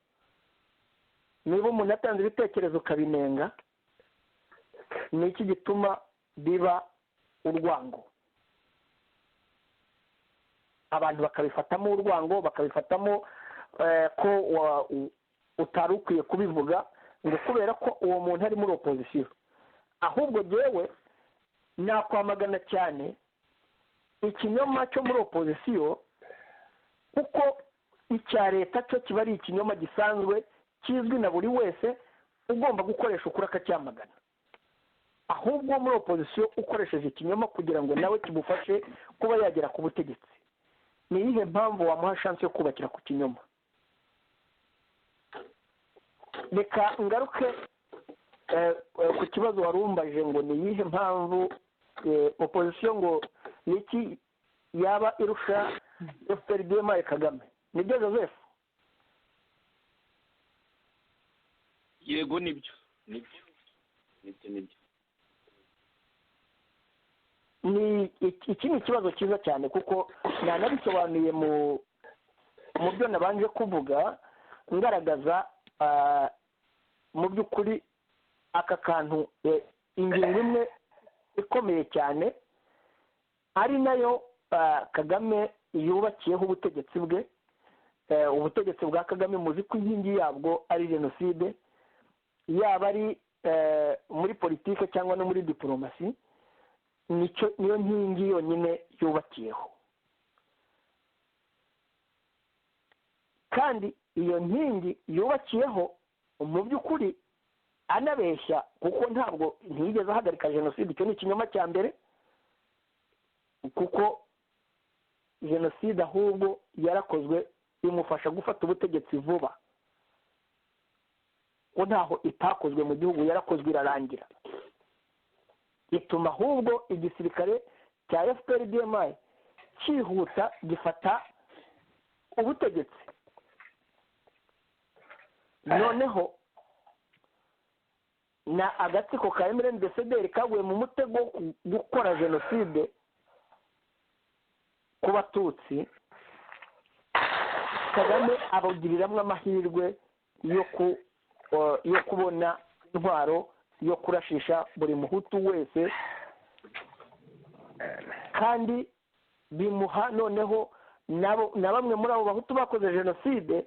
Niba umuntu atanze ibitekerezo ukabinenga, ni iki gituma biba urwango? Abantu bakabifatamo urwango, bakabifatamo ko utari ukwiye kubivuga ngo kubera ko uwo muntu ari muri opozisiyo. Ahubwo jewe nakwamagana cyane ikinyoma cyo muri opozisiyo, kuko icya leta cyo kiba ari ikinyoma gisanzwe kizwi na buri wese, ugomba gukoresha ukuri akacyamagana. Ahubwo muri opozisiyo ukoresheje ikinyoma kugira ngo nawe kimufashe kuba yagera ku butegetsi, ni iyihe mpamvu wamuha shansi yo kubakira ku kinyoma? Reka ngaruke ku kibazo warumbaje ngo ni iyihe mpamvu opozisiyo ngo niki yaba irusha FPRDM Kagame. Nibyo Joseph? Yego nibyo. Iki ni ikibazo cyiza cyane, kuko nanabisobanuye mu byo nabanje kuvuga, ngaragaza mu by'ukuri aka kantu, ingingo imwe ikomeye cyane ari nayo Kagame yubakiyeho ubutegetsi bwe. Ubutegetsi bwa Kagame muzi ko inkingi yabwo ari jenoside, yaba ari muri politike cyangwa no muri diplomasi. Niyo nkingi yonyine yubakiyeho, kandi iyo nkingi yubakiyeho mu by'ukuri anabeshya, kuko ntabwo ntiyigeze ahagarika jenoside. Icyo ni ikinyoma cya mbere, kuko jenoside ahubwo yarakozwe imufasha gufata ubutegetsi vuba, ngo ntaho itakozwe mu gihugu, yarakozwe irarangira. ituma ahubwo igisirikare cya FPR-DMI cyihuta gifata ubutegetsi. noneho na agatsiko ka MRND-CDR kaguye mu mutego wo gukora jenoside ku batutsi, Kagame abagiriramwo amahirwe yo kubona intwaro yo kurashisha buri muhutu wese, kandi bimuha noneho na bamwe muri abo bahutu bakoze jenoside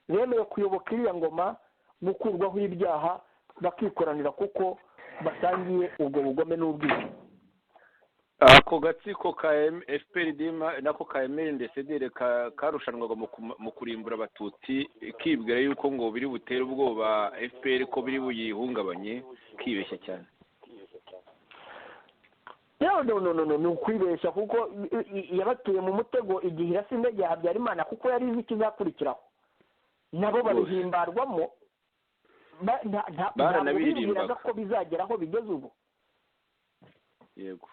bemeye kuyoboka iriya ngoma, gukurwaho ibyaha, bakikoranira kuko basangiye ubwo bugome n'ubwicanyi. ako gatsiko ka FPR-DMI nako ka MRND-CDR karushanwaga mu kurimbura abatutsi, kibwira yuko ngo biri butere ubwoba FPR ko biri buyihungabanye, kibeshya cyane. No, ni ukwibeshya kuko yabatuye mu mutego igihe irasa indege ya Habyarimana, kuko yari izi ikizakurikiraho. Nabo babihimbarwamo, ntabwo bibwiraga ko bizagera aho bigeze ubu. Yego.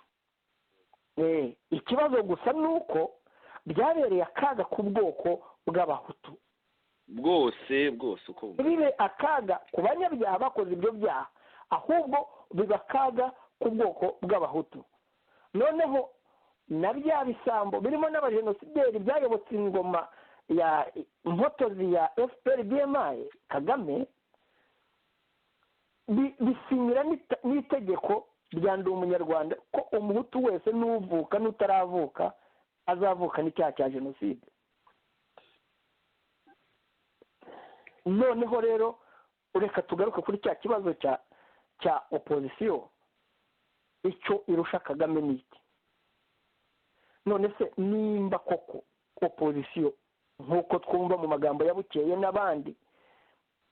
Ikibazo gusa ni uko byabereye akaga ku bwoko bw'abahutu bwose uko bibe akaga ku banyabyaha bakoze ibyo byaha, ahubwo biba akaga ku bwoko bw'abahutu. noneho na bya bisambo birimo n'abajenosideri byayobotse ingoma ya mpotozi ya FPR-DMI Kagame, bisinyira n'itegeko rya ndi umunyarwanda ko umuhutu wese n'uvuka n'utaravuka azavuka n'icyaha cya jenoside. noneho rero ureka tugaruke kuri cya kibazo cya opozisiyo, icyo irusha Kagame ni iki? none se nimba koko opozisiyo nk'uko twumva mu magambo ya Bukeye n'abandi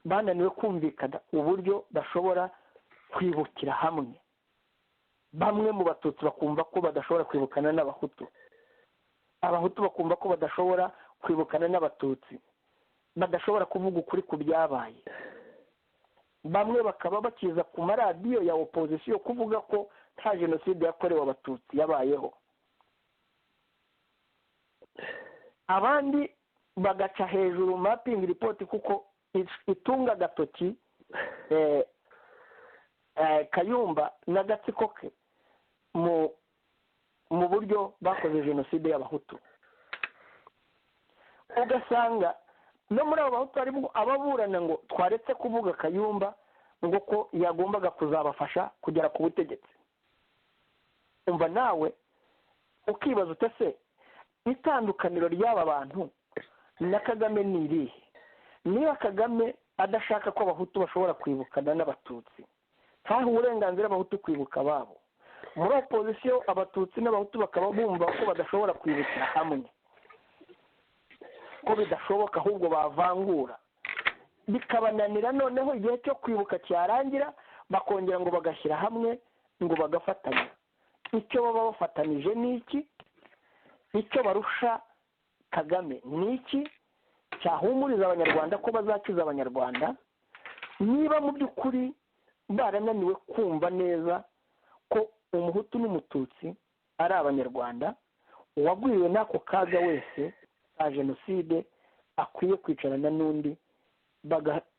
bananiwe kumvikana uburyo bashobora kwibukira hamwe, bamwe mu batutsi bakumva ko badashobora kwibukana n'abahutu, abahutu bakumva ko badashobora kwibukana n'abatutsi, badashobora kuvuga ukuri ku byabaye, bamwe bakaba bakiza ku maradiyo ya opozisiyo kuvuga ko nta jenoside yakorewe abatutsi yabayeho, abandi bagaca hejuru mapping report kuko itunga agatoki Kayumba n'agatsiko ke mu buryo bakoze jenoside y'abahutu. ugasanga no muri abo bahutu harimo ababurana ngo twaretse kuvuga Kayumba ngo ko yagombaga kuzabafasha kugera ku butegetsi. umva nawe ukibaza utese itandukaniro ry'aba bantu na Kagame ni irihe? niba Kagame adashaka ko abahutu bashobora kwibukana n'abatutsi, ntaho uburenganzira abahutu kwibuka ababo, muri opozisiyo abatutsi n'abahutu bakaba bumva ko badashobora kwibukira hamwe, ko bidashoboka ahubwo bavangura, bikabananira. noneho igihe cyo kwibuka cyarangira bakongera ngo bagashyira hamwe ngo bagafatanya. icyo baba bafatanije ni iki? icyo barusha Kagame ni iki cyahumuriza abanyarwanda ko bazakiza abanyarwanda? niba mu by'ukuri barananiwe kumva neza ko umuhutu n'umututsi ari abanyarwanda, uwagwiriwe n'ako kaga wese ka jenoside akwiye kwicarana n'undi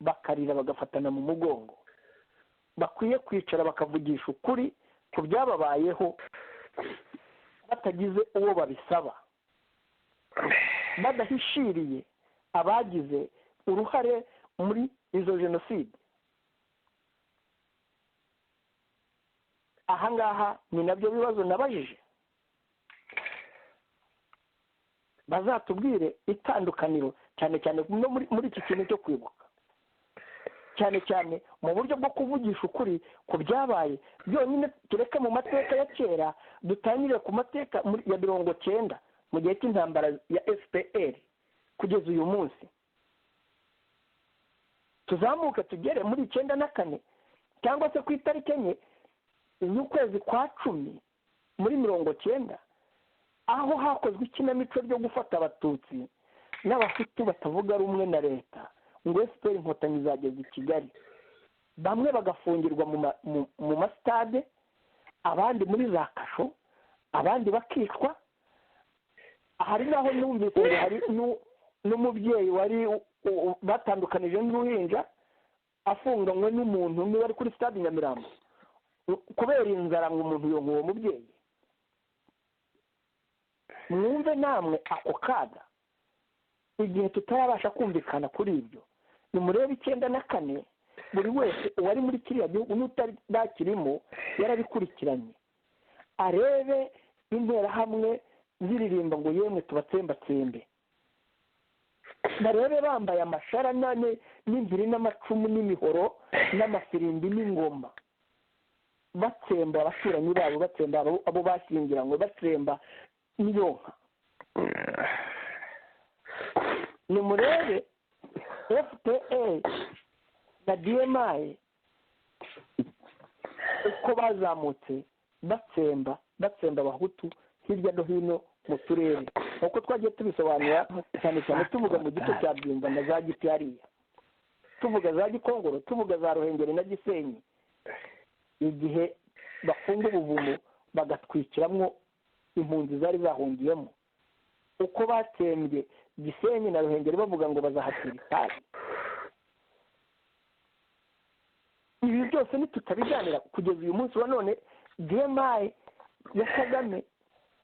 bakarira bagafatana mu mugongo, bakwiye kwicara bakavugisha ukuri ku byababayeho batagize uwo babisaba, badahishiriye abagize uruhare muri izo jenoside. ahangaha ni nabyo bibazo nabajije, bazatubwire itandukaniro cyane cyane no muri iki kintu cyo kwibuka, cyane cyane mu buryo bwo kuvugisha ukuri ku byabaye byonyine. tureke mu mateka ya kera, dutangire ku mateka ya 90 mu gihe cy'intambara ya FPR kugeza uyu munsi, tuzamuke tugere muri 94 cyangwa se ku itariki enye y'ukwezi kwa 10 muri 90, aho hakozwe ikinamico ryo gufata abatutsi n'abahutu batavuga rumwe na leta ngo FPR inkotanyi zageze i Kigali, bamwe bagafungirwa mu masitade, abandi muri za kasho, abandi bakicwa. Hari naho numvise ngo hari n'umubyeyi wari batandukanije n'uruhinja afunganywe n'umuntu niba ari kuri stade Nyamirambo kubera inzara ngo umuntu yonka uwo mubyeyi. Mwumve namwe ako kaga igihe tutarabasha kumvikana kuri ibyo. Nimurebe 94 buri wese uwari muri kiriya gihugu n'utarakirimo yarabikurikiranye, arebe interahamwe ziririmba ngo yemwe tubatsembatsembe, barebe bambaye amashara n'ingiri n'amacumu n'imihoro n'amafirimbi n'ingoma, batsemba abaturanyi babo, batsemba abo bashyingiranywe, batsemba n'iyonka. Nimurebe FPR na DMI uko bazamutse batsemba abahutu hirya no hino mu turere, uko twagiye tubisobanura cyane cyane tuvuga mu gice cya Byumba na za Giti hariya, tuvuga za Gikongoro, tuvuga za Ruhengeri na Gisenyi, igihe bafunga ubuvumo bagatwikiramwo impunzi zari zahungiyemo, uko batsembye Gisenyi na Ruhengeri bavuga ngo bazahatira itabi. Ibi byose ntitutabiganira kugeza uyu munsi wa none. DMI ya Kagame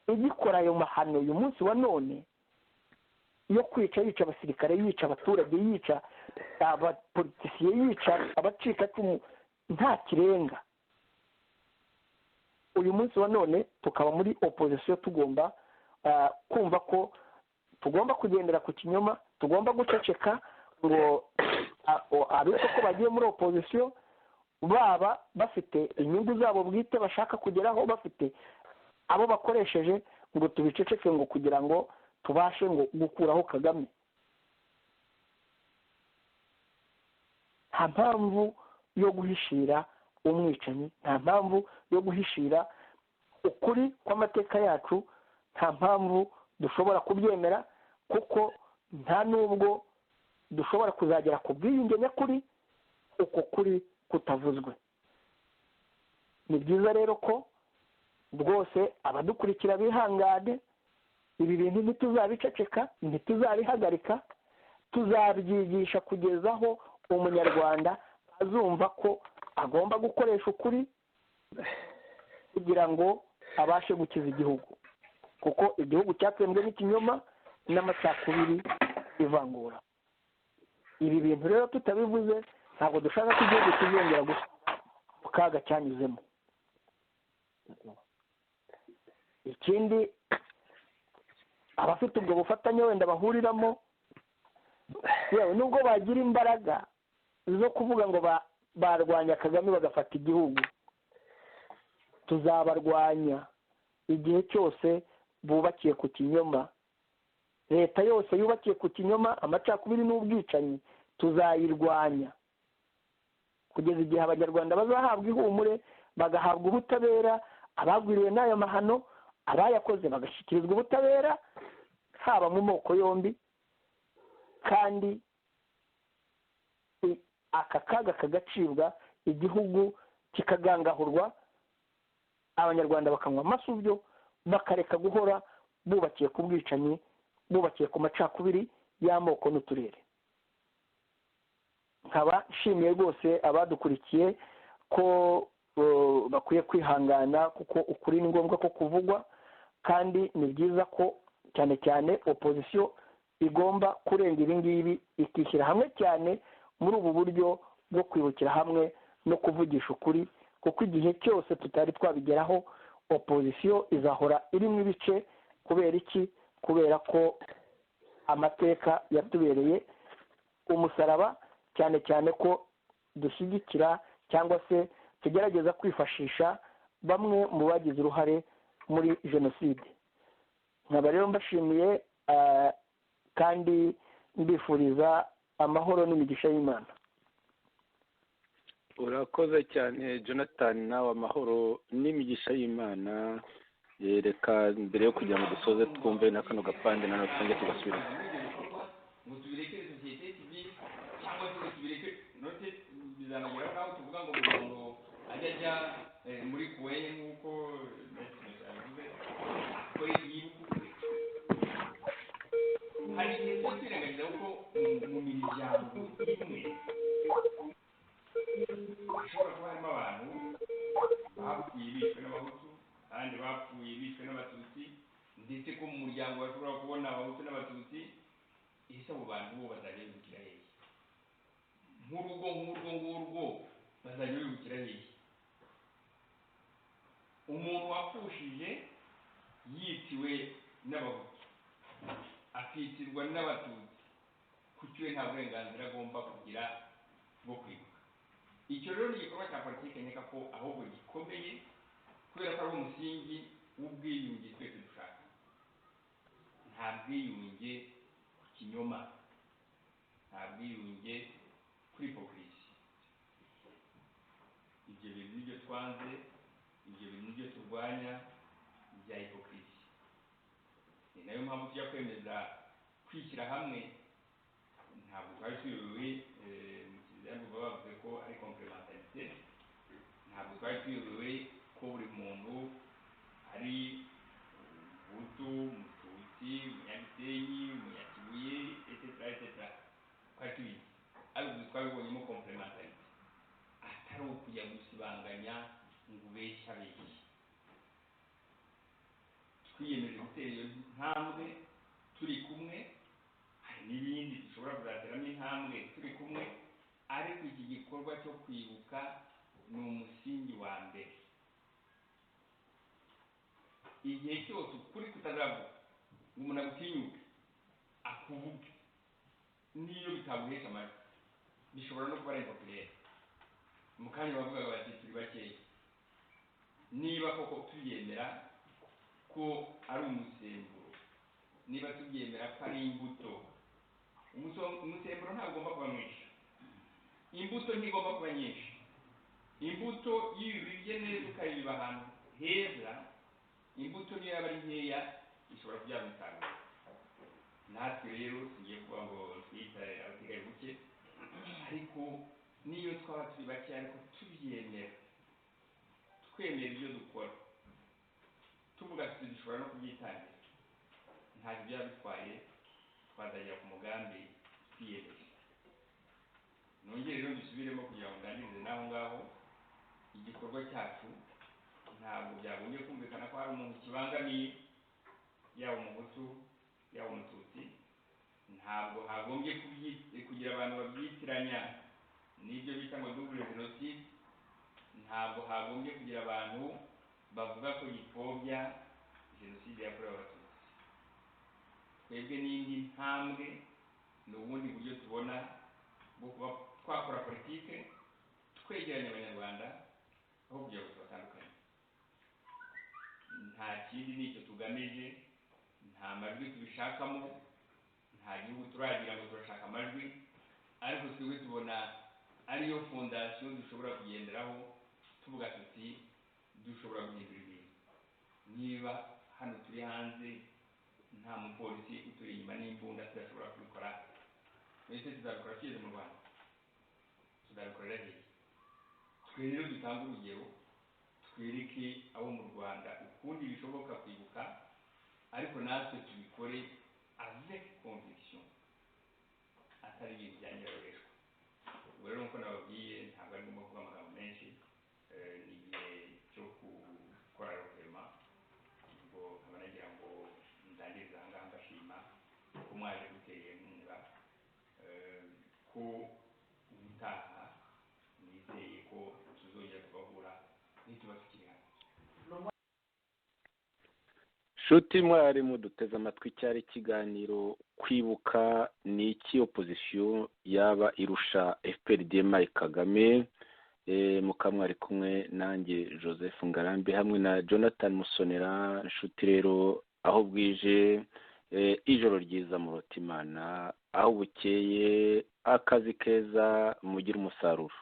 igikora ayo mahano uyu munsi wa none yo kwica, yica abasirikare, yica abaturage, yica abapolitisiye, yica abacikacumu, nta kirenga. Uyu munsi wa none tukaba muri opposition, tugomba kumva ko tugomba kugendera ku kinyoma, tugomba guceceka ngo ariko ko bagiye muri opposition baba bafite inyungu zabo bwite bashaka kugeraho, bafite abo bakoresheje ngo tubiceceke ngo kugira ngo tubashe ngo gukuraho Kagame. Nta mpamvu yo guhishira umwicanyi, nta mpamvu yo guhishira ukuri kw'amateka yacu, nta mpamvu dushobora kubyemera, kuko nta nubwo dushobora kuzagera ku bwiyunge nyakuri uko kuri kutavuzwe. Ni byiza rero ko rwose abadukurikira bihangane, ibi bintu ntituzabiceceka, ntituzabihagarika, tuzabyigisha kugeza aho umunyarwanda azumva ko agomba gukoresha ukuri kugira ngo abashe gukiza igihugu, kuko igihugu cyatsembwe n'ikinyoma n'amacakubiri ivangura. Ibi bintu rero tutabivuze ntabwo dushaka ko igihugu kizongera gusa mu kaga cyanyuzemo. Ikindi, abafite ubwo bufatanye wenda bahuriramo, yewe nubwo bagira imbaraga zo kuvuga ngo barwanya Kagame bagafata igihugu, tuzabarwanya igihe cyose bubakiye ku kinyoma. Leta yose yubakiye ku kinyoma, amacakubiri n'ubwicanyi, tuzayirwanya kugeza igihe abanyarwanda bazahabwa ihumure, bagahabwa ubutabera, abagwiriwe n'ayo mahano, abayakoze bagashyikirizwa ubutabera, haba mu moko yombi, kandi aka kaga kagacibwa, igihugu kikagangahurwa, abanyarwanda bakanywa amasubyo, bakareka guhora bubakiye ku bwicanyi, bubakiye ku macakubiri y'amoko n'uturere. nkaba nshimiye rwose abadukurikiye ko bakwiye kwihangana, kuko ukuri ni ngombwa ko kuvugwa, kandi ni byiza ko cyane cyane opposition igomba kurenga ibi ngibi ikishyira hamwe cyane muri ubu buryo bwo kwibukira hamwe no kuvugisha ukuri, kuko igihe cyose tutari twabigeraho opposition izahora irimo ibice. Kubera iki? Kubera ko amateka yatubereye umusaraba, cyane cyane ko dushyigikira cyangwa se tugerageza kwifashisha bamwe mu bagize uruhare muri jenoside. nkaba rero mbashimiye kandi mbifuriza amahoro n'imigisha y'Imana. urakoze cyane Jonathan, nawe amahoro n'imigisha y'Imana. Reka mbere yo kugira ngo dusoze twumve na kano gapande nanone twongere tugasubira. bizanagera naho tuvuga ngo umuntu ajya muri kuweye nk'uko yabivuze akora yibuka hari igihe cyo kwirengagiza ko mu miryango imwe hashobora kuba harimo abantu bapfuye bishwe n'abahutu abandi bapfuye bishwe n'abatutsi ndetse ko mu muryango bashobora kubona abahutu n'abatutsi ese abo bantu bo bazajya bibukira hehe nk'urugo ngurwo bazajya bibukira hehe umuntu wapfushije yitiwe n'abahutu akitirwa n'abatutsi kuki we nta burenganzira agomba kugira bwo kwibuka icyo rero ni igikorwa cya politiki nkeka ko ahubwo gikomeye kubera ko ari umusingi w'ubwiyunge twese dushaka nta bwiyunge ku kinyoma nta bwiyunge kuri hipokrisi ibyo bintu nibyo twanze ibyo bintu nibyo turwanya bya hipokrisi ni nayo mpamvu tujya kwemeza kwishyira hamwe ntabwo twari tuyobewe mu kizamini bavuze ko ari complementarité ntabwo twari tuyobewe ko buri muntu ari umuhutu umututsi umunyagisenyi umunyakibuye etc twari tubizi ariko twabibonyemo complementarité atari ukujya gusibanganya ngo ubeshya twiyemeje gutera iyo ntambwe turi kumwe hari n'ibindi dushobora kuzateramo intambwe turi kumwe ariko iki gikorwa cyo kwibuka ni umusingi wa mbere igihe cyose ukuri kutazavuga umuntu agutinyuke akuvuge niyo bitaguhesha amajwi bishobora no kuba ari impopulaire mu kanya bavugaga bati turi bakeya niba koko tubyemera ko ari umusemburo niba tubyemera ko ari imbuto umusemburo ntabwo ugomba kuba mwinshi imbuto ntigomba kuba nyinshi imbuto iyo ubibye neza ukayibiba ahantu heza imbuto niyo yaba ari nkeya ishobora kubyara umusaruro natwe rero tugiye kuba ngo twitare abasigaye buke ariko niyo twaba turi bake ariko tubyemera twemera ibyo dukora tuvuga tuti dushobora no kubyitangira ntacyo byaba bitwaye twazagera ku mugambi twiyemeje nongere rero dusubiremo kugira ngo ndangirize n'aho ngaho igikorwa cyacu ntabwo byagombye kumvikana ko hari umuntu kibangamiye yaba umuhutu yaba umututsi ntabwo hagombye kugira abantu babyitiranya n'ibyo bita ngo double génocide ntabwo hagombye kugira abantu bavuga ko gipfobya jenoside yakorewe abatutsi twebwe n'indi ntambwe ni ubundi buryo tubona bwo kuba twakora politike twegeranya abanyarwanda aho kugira ngo tubatandukanye nta kindi nicyo tugamije nta majwi tubishakamo nta gihugu turagira ngo turashaka amajwi ariko twebwe tubona ariyo fondasiyo dushobora kugenderaho tuvuga tuti dushobora guhindura ibintu niba hano turi hanze nta mupolisi uturi inyuma n'imbunda tudashobora kubikora mbese tuzabikora tugeze mu Rwanda tuzabikorera hehe twe rero dutanga urugero twereke abo mu Rwanda ukundi bishoboka kwibuka ariko natwe tubikore avec conviction atari ibintu byanyerereshwa ubwo rero nkuko nababwiye ntabwo ari ngombwa kuvuga amagambo menshi ni igihe cyo gukora rokema ubwo nkaba nagira ngo ndangirize aha ngaha mbashima ko mwaje gutera inkunga ko ubutaha nizeye ko tuzongera kubahura nituba tukiri hano nshuti mwarimu duteze amatwi cyari ikiganiro kwibuka ni iki opozisiyo yaba irusha FPRDM Kagame mukamwari kumwe nanjye Joseph Ngarambe hamwe na Jonathan Musonera nshuti rero aho bwije ijoro ryiza murota Imana aho bukeye akazi keza mugira umusaruro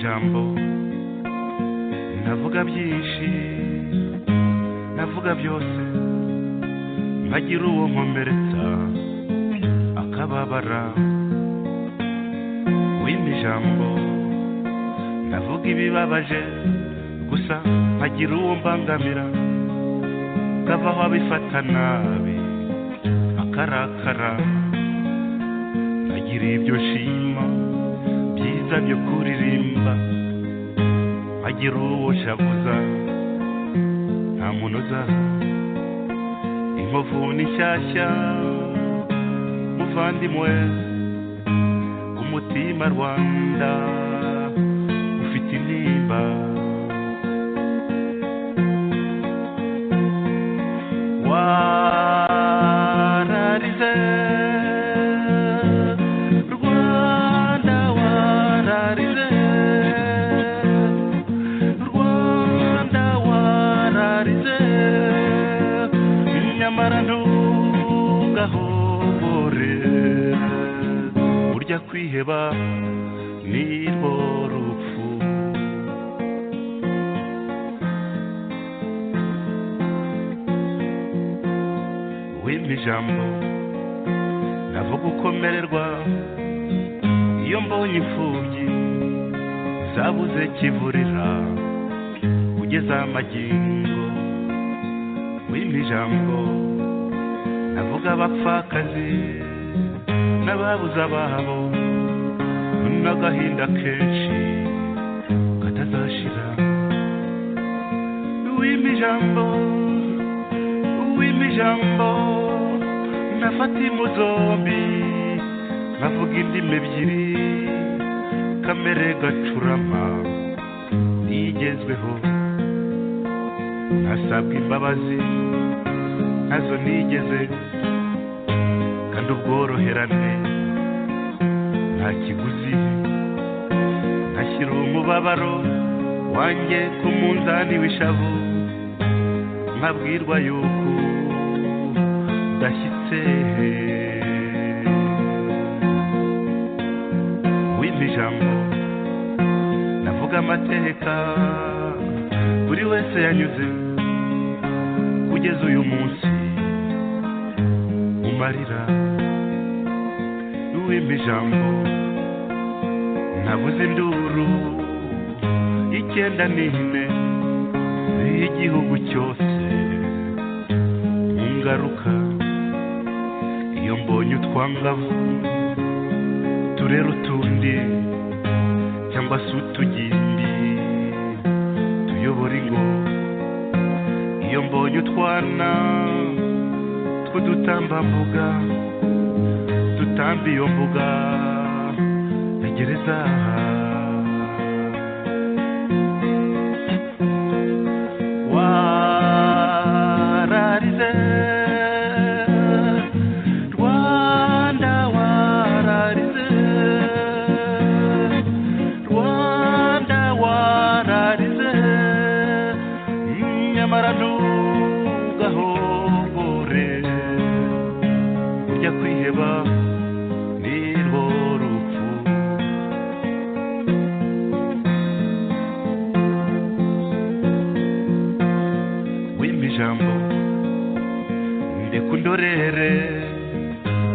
ijambo navuga byinshi navuga byose nkagira uwo nkomeretsa akababara wimpa ijambo navuga ibibabaje gusa nkagira uwo mbangamira kavaho abifata nabi akarakara nagira ibyo nshima byiza byo kuririmba nkagira uwo shavuza nta munoza inkovu ni nshyashya muvandimwe umutima Rwanda ufite intimba wararize Rwanda wararize Rwanda wararize nyamara ntugahobore burya kwiheba nirwo rupfu wimpa ijambo navuga ukomererwa iyo mbonye imfubyi zabuze kivurira kugeza amagingo wimpa ijambo navuga abapfakazi n'ababuze ababo n'agahinda kenshi katazashira wimpa ijambo nafata impu zombi nkavuga indimi ebyiri kamere gacurama nigezweho ntasabwa imbabazi ntazo nigeze kandi ubworoherane nta kiguzi ntashyira umubabaro wanjye ku munzani w'ishavu nkabwirwa yuko udashyitse wimpa ijambo navuga amateka buri wese yanyuze kugeza uyu munsi umarira wimpa ijambo nabuze induru icyenda n'ine y'igihugu cyose ngaruka iyo mbonye utwangavu turera utundi cyangwa se utugimbi tuyobora ingo iyo mbonye utwana tw'udutambambuga dutamba iyo mbuga ntegereza wararize Rwanda wararize Rwanda wararize nyamara ntugahogore ujya kwiheba nirwo rupfu wimpa ijambo ndekundorere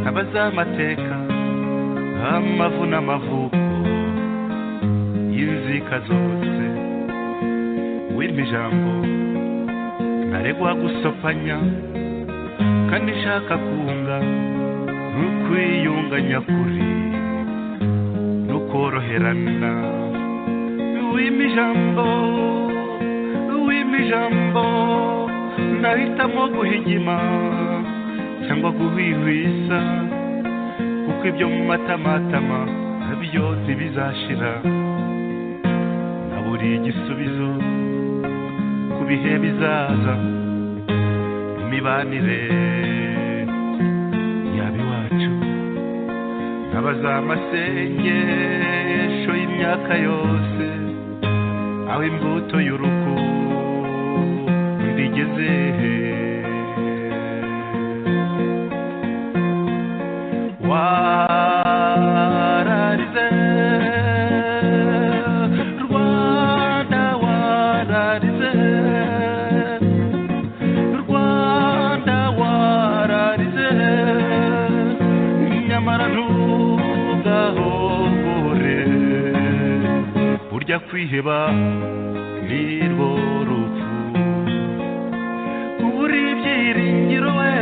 abaza amateka amavu n'amavuko y'inzika zose wimpa ijambo naregwa gusopanya kandi nshaka kunga n'ukwiyunga nyakuri n'ukoroherana wimpa ijambo nahitamo guhigima cyangwa guhwihwisa kuko ibyo mu matamatama byose bizashira naburiye igisubizo ku bihe bizaza imibanire yaba iwacu nkabaza amasengesho y'imyaka yose aho imbuto y'urukundo igeze wararize burya kwiheba nirwo rupfu ubura ibyiringiro we